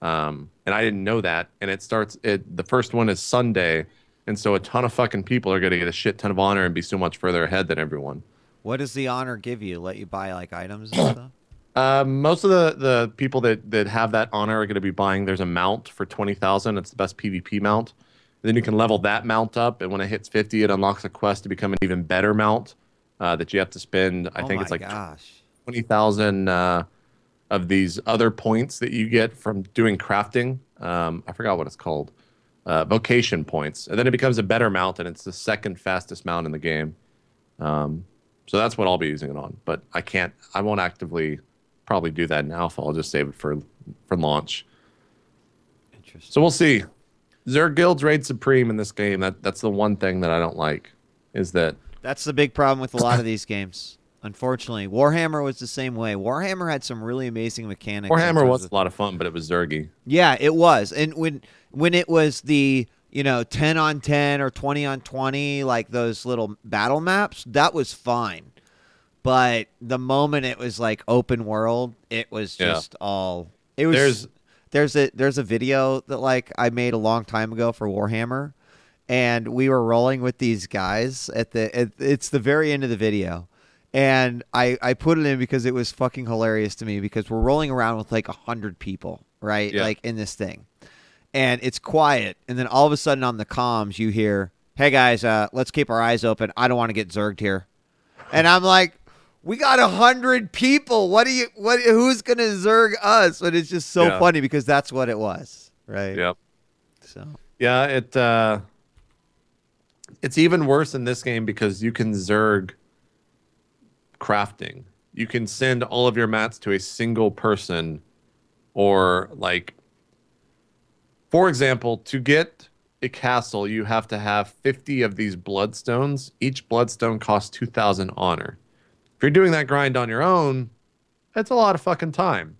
And I didn't know that. And the first one is Sunday. And so a ton of fucking people are going to get a shit ton of honor and be so much further ahead than everyone. What does the honor give you? Let you buy like items and stuff? Most of the people that have that honor are going to be buying. There's a mount for 20,000. It's the best PvP mount. And then you can level that mount up, and when it hits 50, it unlocks a quest to become an even better mount that you have to spend. I think it's like 20,000 of these other points that you get from doing crafting. I forgot what it's called. Vocation points. And then it becomes a better mount, and it's the second fastest mount in the game. So that's what I'll be using it on. But I won't actively probably do that in alpha. I'll just save it for launch. Interesting. So we'll see. Zerg guilds raid supreme in this game. That's the one thing that I don't like. Is that's the big problem with a lot of these games. Unfortunately, Warhammer was the same way. Warhammer had some really amazing mechanics. Warhammer was a lot of fun, but it was Zergy. Yeah, it was. And when it was the 10 on 10 or 20 on 20, like those little battle maps, that was fine. But the moment it was like open world, it was just all. It was. There's a video that like I made a long time ago for Warhammer, and we were rolling with these guys it's the very end of the video, and I put it in because it was fucking hilarious to me because we're rolling around with like 100 people, right? Yeah. Like in this thing, and it's quiet, and then all of a sudden on the comms you hear, "Hey guys, let's keep our eyes open. I don't want to get zerged here," and I'm like. We got 100 people. Who's gonna zerg us? And it's just so funny because that's what it was, right? Yep. So yeah, it's even worse in this game because you can zerg crafting. You can send all of your mats to a single person, or like, for example, to get a castle, you have to have 50 of these bloodstones. Each bloodstone costs 2,000 honor. If you're doing that grind on your own, that's a lot of fucking time.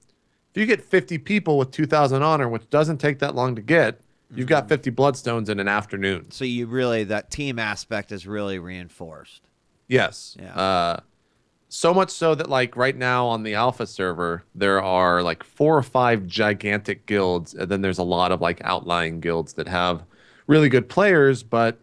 If you get 50 people with 2,000 honor, which doesn't take that long to get, you've got 50 bloodstones in an afternoon. So that team aspect is really reinforced. Yes. Yeah. So much so that like right now on the alpha server, there are like 4 or 5 gigantic guilds, and then there's a lot of like outlying guilds that have really good players, but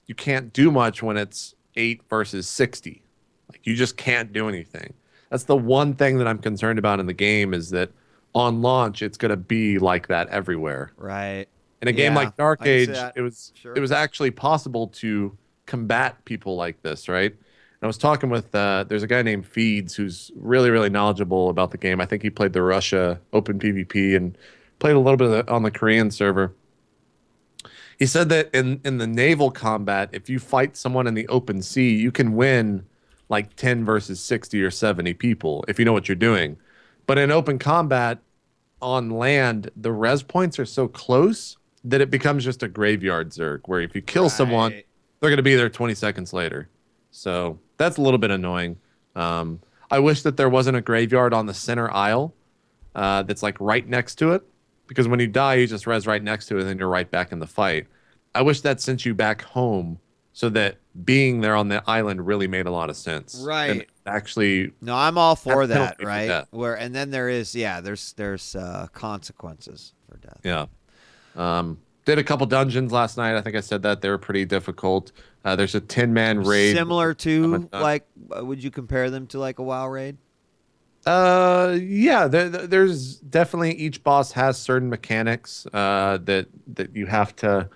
you can't do much when it's 8 versus 60. Like you just can't do anything. That's the one thing that I'm concerned about in the game is that on launch it's going to be like that everywhere. Right. In a game like ArcheAge, it was actually possible to combat people like this, right? And I was talking with there's a guy named Feeds who's really really knowledgeable about the game. I think he played the Russia Open PvP and played a little bit on the Korean server. He said that in the naval combat, if you fight someone in the open sea, you can win like 10 versus 60 or 70 people if you know what you're doing. But in open combat on land, the res points are so close that it becomes just a graveyard zerg where if you kill someone, they're going to be there 20 seconds later. So that's a little bit annoying. I wish that there wasn't a graveyard on the center aisle that's like right next to it, because when you die, you just res right next to it and then you're right back in the fight. I wish that sent you back home so that being there on the island really made a lot of sense. Right. Actually, no, I'm all for that, right? And then there's consequences for death. Yeah. Did a couple dungeons last night. I think I said that they were pretty difficult. There's a 10-man raid. Similar to like, would you compare them to like a WoW raid? Yeah. There's definitely each boss has certain mechanics that you have to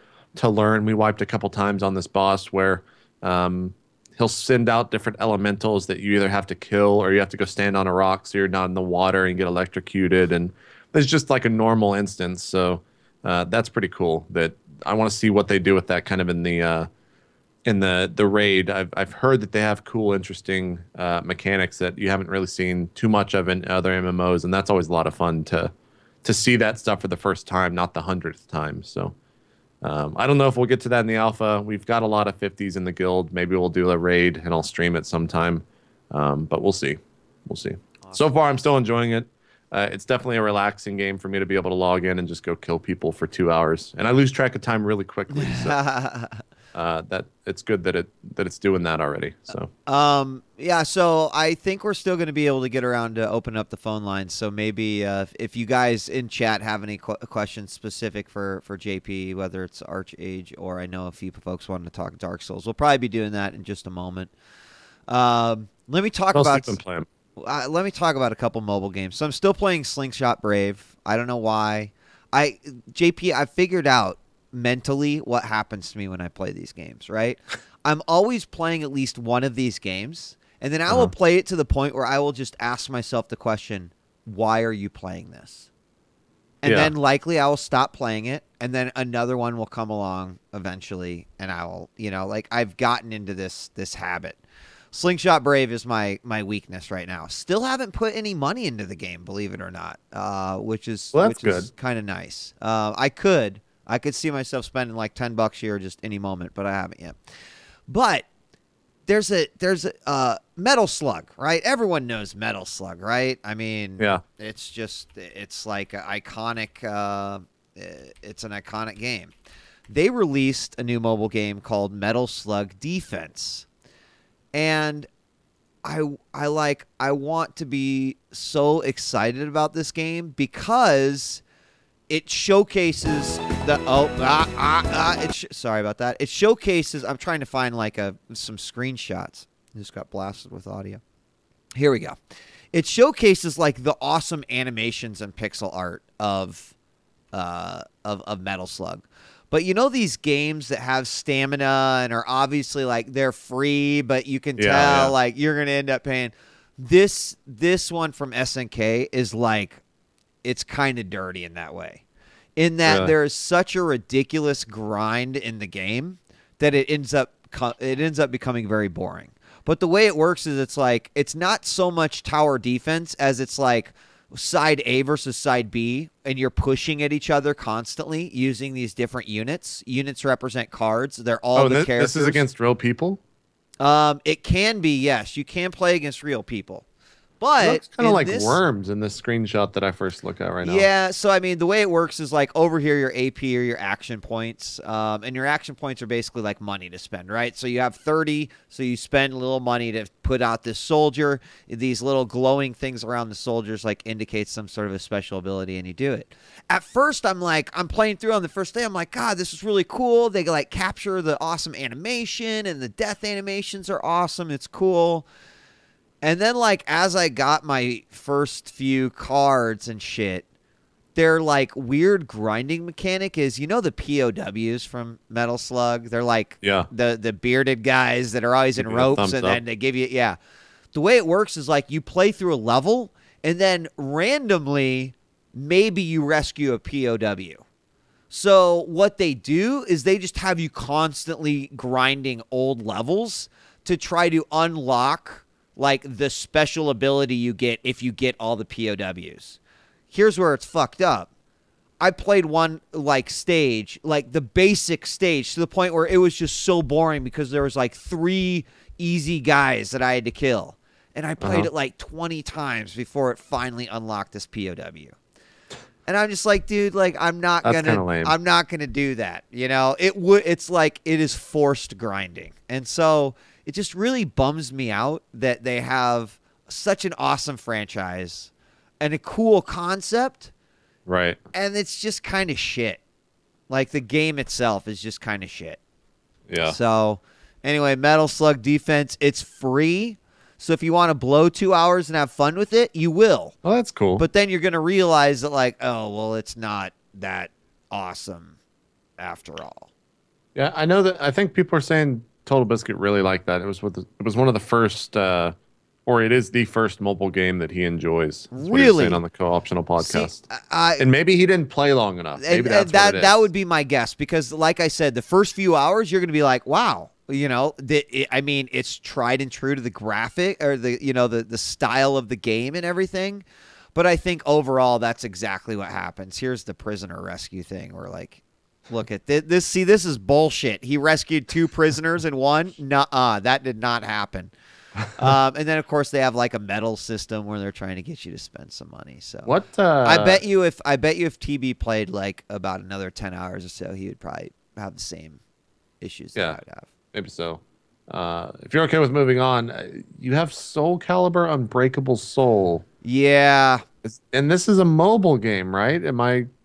learn. We wiped a couple times on this boss where he'll send out different elementals that you either have to kill or you have to go stand on a rock so you're not in the water and get electrocuted. And it's just like a normal instance. So that's pretty cool that I want to see what they do with that kind of in the raid. I've heard that they have cool, interesting mechanics that you haven't really seen too much of in other MMOs, and that's always a lot of fun to see that stuff for the first time, not the 100th time. So I don't know if we'll get to that in the alpha. We've got a lot of 50s in the guild. Maybe we'll do a raid and I'll stream it sometime, but we'll see. We'll see. Awesome. So far, I'm still enjoying it. It's definitely a relaxing game for me to be able to log in and just go kill people for 2 hours, and I lose track of time really quickly. So that it's good that it's doing that already. So yeah. So I think we're still going to be able to get around to open up the phone lines. So maybe if you guys in chat have any questions specific for JP, whether it's ArcheAge or I know a few folks wanting to talk Dark Souls, we'll probably be doing that in just a moment. Let me talk about. Let me talk about a couple mobile games. So I'm still playing Slingshot Brave. I don't know why. JP, I figured out mentally what happens to me when I play these games, right? I'm always playing at least one of these games, and then I will play it to the point where I will just ask myself the question, why are you playing this? And then likely I will stop playing it, and then another one will come along eventually, and I will, like I've gotten into this habit. Slingshot Brave is my weakness right now. Still haven't put any money into the game, believe it or not, which is kind of nice. I could see myself spending like $10 here just any moment, but I haven't yet. But there's a Metal Slug, right? Everyone knows Metal Slug, right? I mean, it's like an iconic. It's an iconic game. They released a new mobile game called Metal Slug Defense. And I want to be so excited about this game because it showcases sorry about that. It showcases. I'm trying to find like some screenshots. I just got blasted with audio. Here we go. It showcases like the awesome animations and pixel art of Metal Slug. But you know these games that have stamina and are obviously like they're free, but you can tell like you're gonna end up paying. This one from SNK is like it's kind of dirty in that way, in that there is such a ridiculous grind in the game that it ends up becoming very boring. But the way it works is it's like it's not so much tower defense as it's like side A versus side B, and you're pushing at each other constantly using these different units. Units represent cards. They're all the characters. This is against real people? It can be, yes. You can play against real people. But it looks kind of like worms in this screenshot that I first look at right now. Yeah, so I mean, the way it works is like over here, your AP or your action points, and your action points are basically like money to spend, right? So you have 30, so you spend a little money to put out this soldier. These little glowing things around the soldiers like indicate some sort of a special ability, and you do it. At first, I'm playing through on the first day. I'm like, God, this is really cool. They like capture the awesome animation, and the death animations are awesome. It's cool. And then, like, as I got my first few cards and shit, their, like, weird grinding mechanic is, you know the POWs from Metal Slug? They're, like, the bearded guys that are always in ropes, and then they give you, The way it works is, like, you play through a level, and then randomly, maybe you rescue a POW. So what they do is they just have you constantly grinding old levels to try to unlock like the special ability you get if you get all the POWs. Here's where it's fucked up. I played one like stage, like the basic stage, to the point where it was just so boring because there was like 3 easy guys that I had to kill. And I played it like 20 times before it finally unlocked this POW. And I'm just like, dude, like I'm not gonna do that. You know, it's like it is forced grinding. And so it just really bums me out that they have such an awesome franchise and a cool concept. Right. And it's just kind of shit. Like the game itself is just kind of shit. Yeah. So anyway, Metal Slug Defense, it's free. So if you want to blow 2 hours and have fun with it, you will. Oh, that's cool. But then you're going to realize that like, oh, well, it's not that awesome after all. Yeah, I know that. I think people are saying Total Biscuit really liked that. It was one of the first or it is the first mobile game that he enjoys. That's what he was Really? saying on the co-optional podcast. See, and maybe he didn't play long enough. Maybe that's what it is. That would be my guess, because like I said, the first few hours you're going to be like, wow, you know, I mean, it's tried and true to the graphic or the style of the game and everything. But I think overall that's exactly what happens. Here's the prisoner rescue thing. We're like, look at this. See, this is bullshit. He rescued 2 prisoners in one. Nuh-uh, that did not happen. And then of course they have like a medal system where they're trying to get you to spend some money. So what? I bet you if TB played like about another 10 hours or so, he would probably have the same issues that I'd have. Maybe so. If you're okay with moving on, you have Soul Calibur Unbreakable Soul. Yeah. And this is a mobile game, right?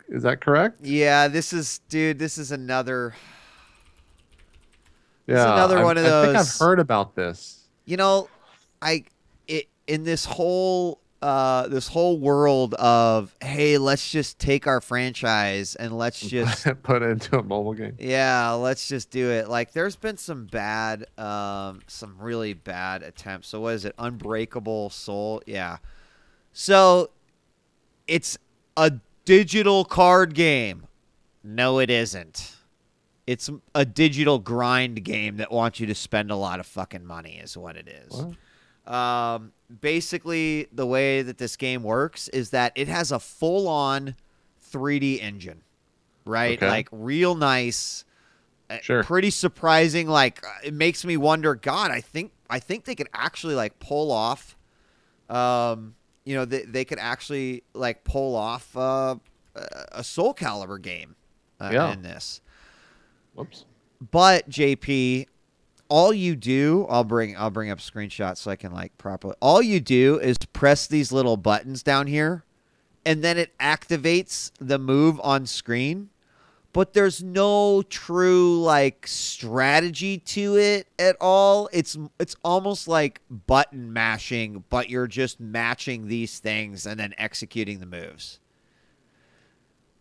Is that correct? Yeah, this is another. Yeah, it's another one of those. I think I've heard about this. You know, in this whole world of, hey, let's just take our franchise and let's just put it into a mobile game. Yeah, let's just do it. Like, there's been some really bad attempts. So what is it? Unbreakable Soul? Yeah. So it's a digital card game. No, it isn't. It's a digital grind game that wants you to spend a lot of fucking money is what it is. Basically, the way that this game works is that it has a full-on 3D engine, right? Okay. Like, real nice, sure. Pretty surprising. Like, it makes me wonder, God, I think they could actually, like, pull off, they could actually, like, pull off a Soul Calibur game in this. Whoops. But JP, all you do, I'll bring up screenshots so I can like properly. All you do is press these little buttons down here, and then it activates the move on screen. But there's no true like strategy to it at all. It's almost like button mashing, but you're just matching these things and then executing the moves.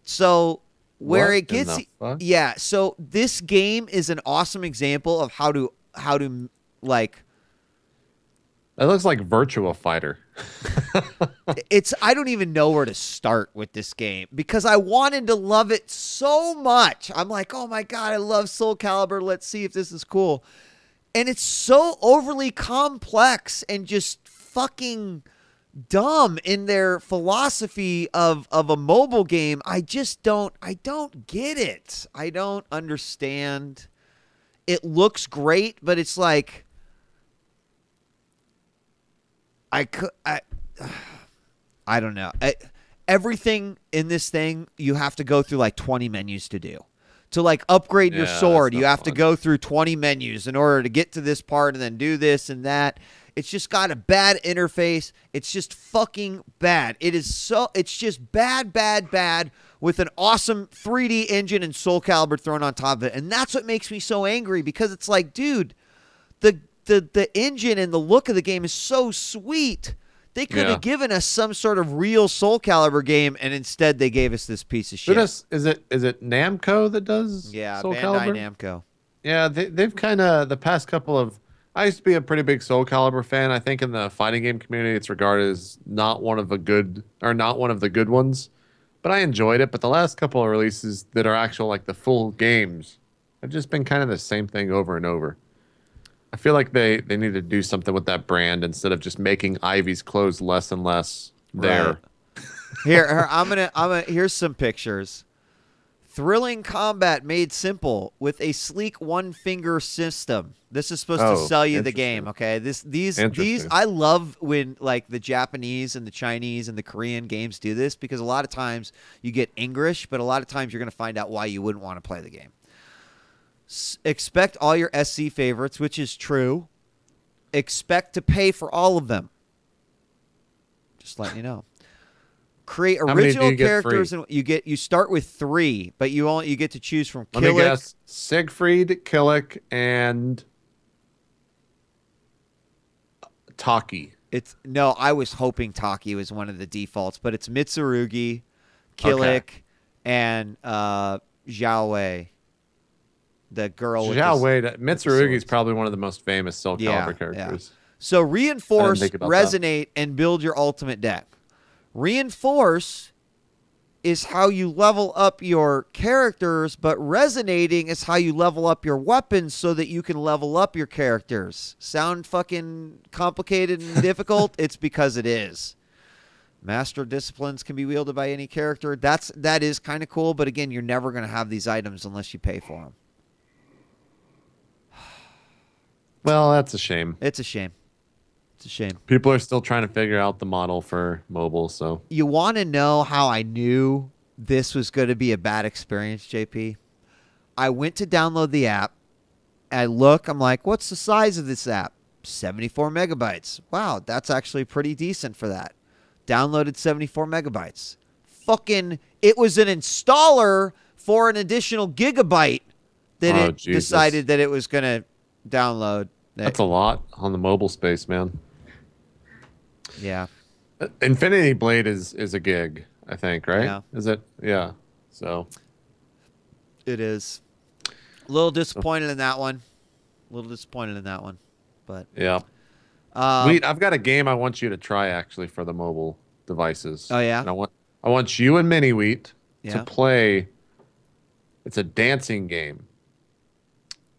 So where it gets, yeah. So this game is an awesome example of how to like. It looks like Virtua Fighter. I don't even know where to start with this game because I wanted to love it so much. I'm like, oh my God, I love Soul Calibur. Let's see if this is cool. And it's so overly complex and just fucking dumb in their philosophy of a mobile game. I don't get it. I don't understand. It looks great, but it's like I don't know. Everything in this thing you have to go through like 20 menus to do. To like upgrade your sword, you have to go through 20 menus in order to get to this part and then do this and that. It's just got a bad interface. It's just fucking bad. It's just bad with an awesome 3D engine and Soul Calibur thrown on top of it. And that's what makes me so angry because it's like, dude, the engine and the look of the game is so sweet. They could have given us some sort of real Soul Calibur game, and instead they gave us this piece of shit. Is it Namco that does Soul Bandai Calibur? Namco. Yeah, they've kind of, the past couple of, I used to be a pretty big Soul Calibur fan. I think in the fighting game community, it's regarded as not one of the good ones, but I enjoyed it. But the last couple of releases that are actual like the full games have just been kind of the same thing over and over. I feel like they need to do something with that brand instead of just making Ivy's clothes less and less there. Right. Here's some pictures. Thrilling combat made simple with a sleek one-finger system. This is supposed to sell you the game, okay? These I love when like the Japanese and the Chinese and the Korean games do this because a lot of times you get English, but a lot of times you're going to find out why you wouldn't want to play the game. Expect all your SC favorites, which is true. Expect to pay for all of them. Just letting you know. Create original characters, and you start with 3, but you get to choose from Killick. Let me guess: Siegfried, Killick, and Taki. I was hoping Taki was one of the defaults, but it's Mitsurugi, Killick, and Zhao Wei. The girl with Mitsurugi is probably one of the most famous Soul Calibur characters. Yeah. So reinforce, think about resonate, and build your ultimate deck. Reinforce is how you level up your characters, but resonating is how you level up your weapons so that you can level up your characters. Sound fucking complicated and difficult? It's because it is. Master Disciplines can be wielded by any character. That is kind of cool, but again, you're never going to have these items unless you pay for them. Well, that's a shame. It's a shame. It's a shame. People are still trying to figure out the model for mobile, so. You want to know how I knew this was going to be a bad experience, JP? I went to download the app. I look, I'm like, what's the size of this app? 74 megabytes. Wow, that's actually pretty decent for that. Downloaded 74 megabytes. Fucking, it was an installer for an additional gigabyte that decided that it was going to download. That's a lot on the mobile space, man. Yeah. Infinity Blade is a gig, I think, right? Yeah. Is it? Yeah. So. It is. A little disappointed in that one. But yeah. I've got a game I want you to try actually for the mobile devices. Oh yeah. And I want you and miniWHEAT Yeah. to play. It's a dancing game.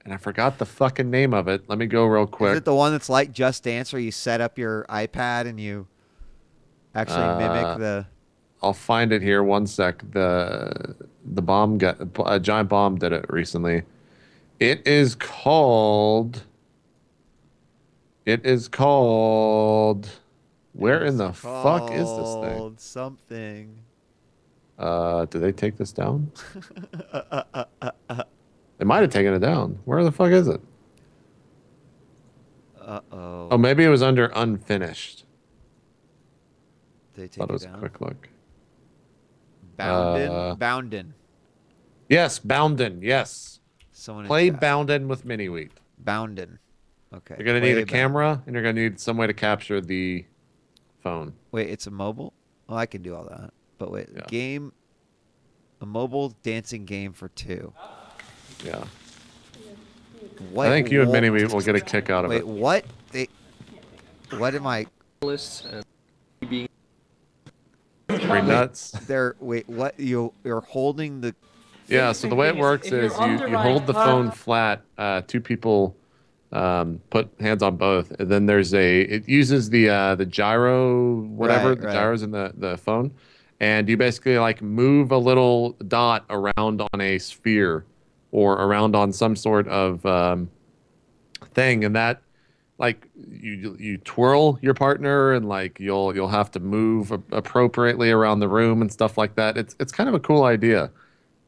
And I forgot the fucking name of it. Let me go real quick. Is it the one that's like Just Dance where you set up your iPad and you actually mimic the... I'll find it here. One sec. The bomb a giant bomb did it recently. It is called... Where in the fuck is this thing? Something. Did they take this down? They might have taken it down. Where the fuck is it? Uh-oh. Oh, maybe it was under unfinished. Did they take Thought it was down? a quick look. Bounden. Yes, Bounden. Yes. Someone Play Bounden with miniWHEAT. Bounden. Okay. You're going to need a camera, and you're going to need some way to capture the phone. Wait, it's a mobile? Oh, I can do all that. But wait, Yeah. A mobile dancing game for 2. Yeah. What, I think you and miniWHEAT will get a kick out of it. Wait, what? What am I... Pretty nuts. Wait, what? You're holding the... Yeah, so the way it works is you hold the phone flat. Two people put hands on both. And then it uses the gyro, whatever, the gyros in the phone. And you basically like move a little dot around on a sphere or around on some sort of thing, and that like you twirl your partner, and like you'll have to move appropriately around the room and stuff like that. It's kind of a cool idea.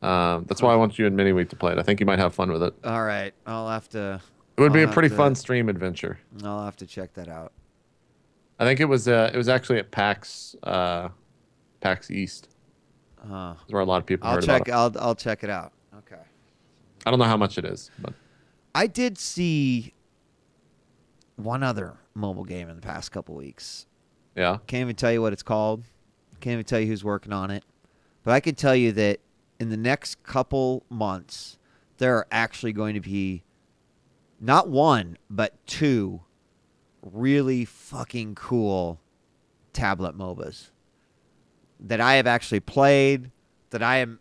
That's why I want you and miniWHEAT to play it. I think you might have fun with it. All right, I'll have to. It would be a pretty fun stream adventure. I'll have to check that out. I think it was actually at PAX East. That's where a lot of people heard about it. I'll check it out. Okay. I don't know how much it is, but I did see one other mobile game in the past couple weeks. Yeah. Can't even tell you what it's called. Can't even tell you who's working on it. But I can tell you that in the next couple months, there are actually going to be not one, but 2 really fucking cool tablet MOBAs that I have actually played, that I am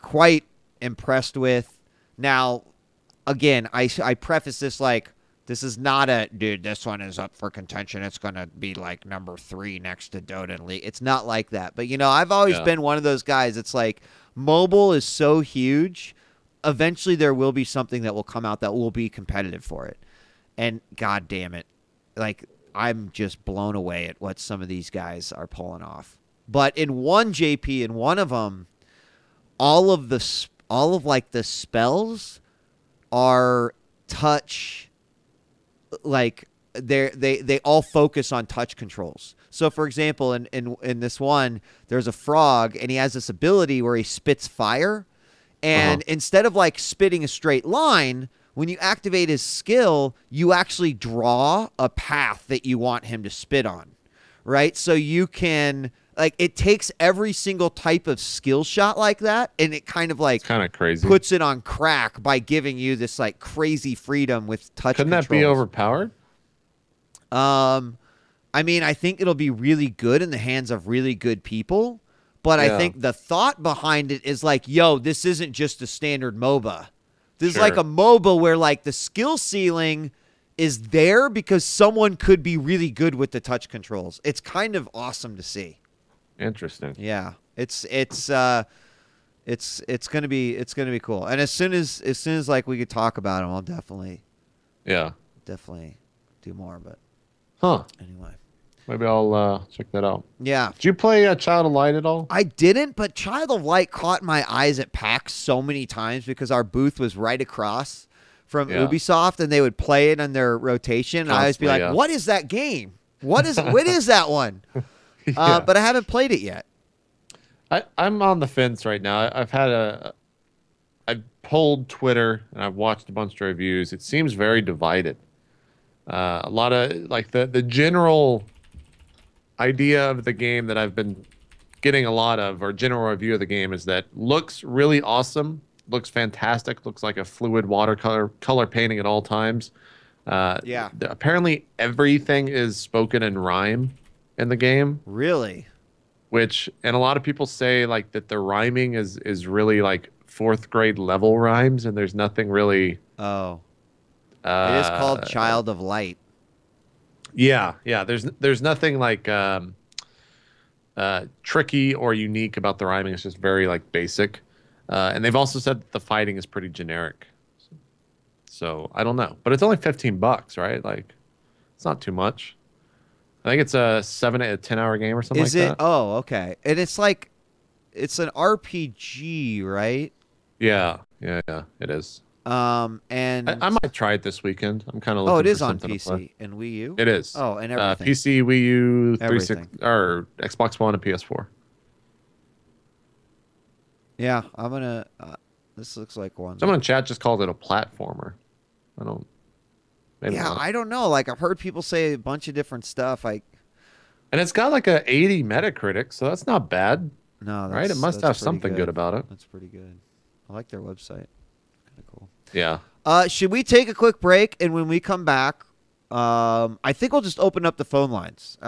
quite impressed with. Now, again, I preface this like, this is not dude, this one is up for contention. It's going to be like number 3 next to Dota and League. It's not like that. But, I've always been one of those guys. It's like mobile is so huge. Eventually there will be something that will come out that will be competitive for it. And God damn it. Like, I'm just blown away at what some of these guys are pulling off. But in one JP, in one of them, all of the spells are touch, like they all focus on touch controls. So for example, in this one, there's a frog and he has this ability where he spits fire, and instead of like spitting a straight line, when you activate his skill, you actually draw a path that you want him to spit on, right? So you can, like, it takes every single type of skill shot like that, and it kind of like crazy puts it on crack by giving you this like crazy freedom with touch Couldn't controls. That be overpowered? I mean, I think it'll be really good in the hands of really good people, but I think the thought behind it is like, yo, this isn't just a standard MOBA. This is like a MOBA where like the skill ceiling is there because someone could be really good with the touch controls. It's kind of awesome to see. Interesting. Yeah. It's gonna be cool. And as soon as like we could talk about them, I'll definitely do more. But anyway, maybe I'll check that out. Yeah. Did you play Child of Light at all? I didn't, but Child of Light caught my eyes at PAX so many times because our booth was right across from Ubisoft, and they would play it on their rotation. And I always be like, "What is that game? What is that one?" But I haven't played it yet. I'm on the fence right now. I've pulled Twitter and I've watched a bunch of reviews. It seems very divided. A lot of like the general idea of the game that I've been getting a lot of, or general review of the game, is that looks really awesome, looks fantastic, looks like a fluid watercolor painting at all times. Apparently everything is spoken in rhyme in the game. Really? And a lot of people say like that the rhyming is really like 4th grade level rhymes, and there's nothing really. Oh. It is called Child of Light. Yeah. There's nothing like tricky or unique about the rhyming. It's just very like basic. And they've also said that the fighting is pretty generic. So I don't know, but it's only $15, right? Like, it's not too much. I think it's a 10-hour game or something like that. Is it? Oh, okay. And it's like, it's an RPG, right? Yeah, it is. And I might try it this weekend. I'm kind of looking. Oh, it is for on PC PC and Wii U. It is. Oh, and everything. PC, Wii U, 360, or Xbox One, and PS4. Yeah, I'm gonna. This looks like one. Someone in chat just called it a platformer. I don't. Maybe not. I don't know. Like I've heard people say a bunch of different stuff. And it's got like a 80 Metacritic, so that's not bad. No, right? It must have something good about it. That's pretty good. I like their website. Kind of cool. Yeah. Should we take a quick break, and when we come back, I think we'll just open up the phone lines.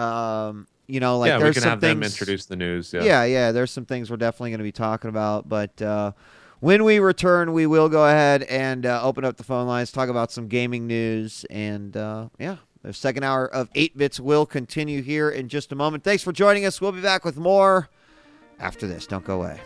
You know, like there's we can some have things, them introduce the news. Yeah. There's some things we're definitely going to be talking about, but when we return, we will go ahead and open up the phone lines, talk about some gaming news, and the second hour of 8-Bits will continue here in just a moment. Thanks for joining us. We'll be back with more after this. Don't go away.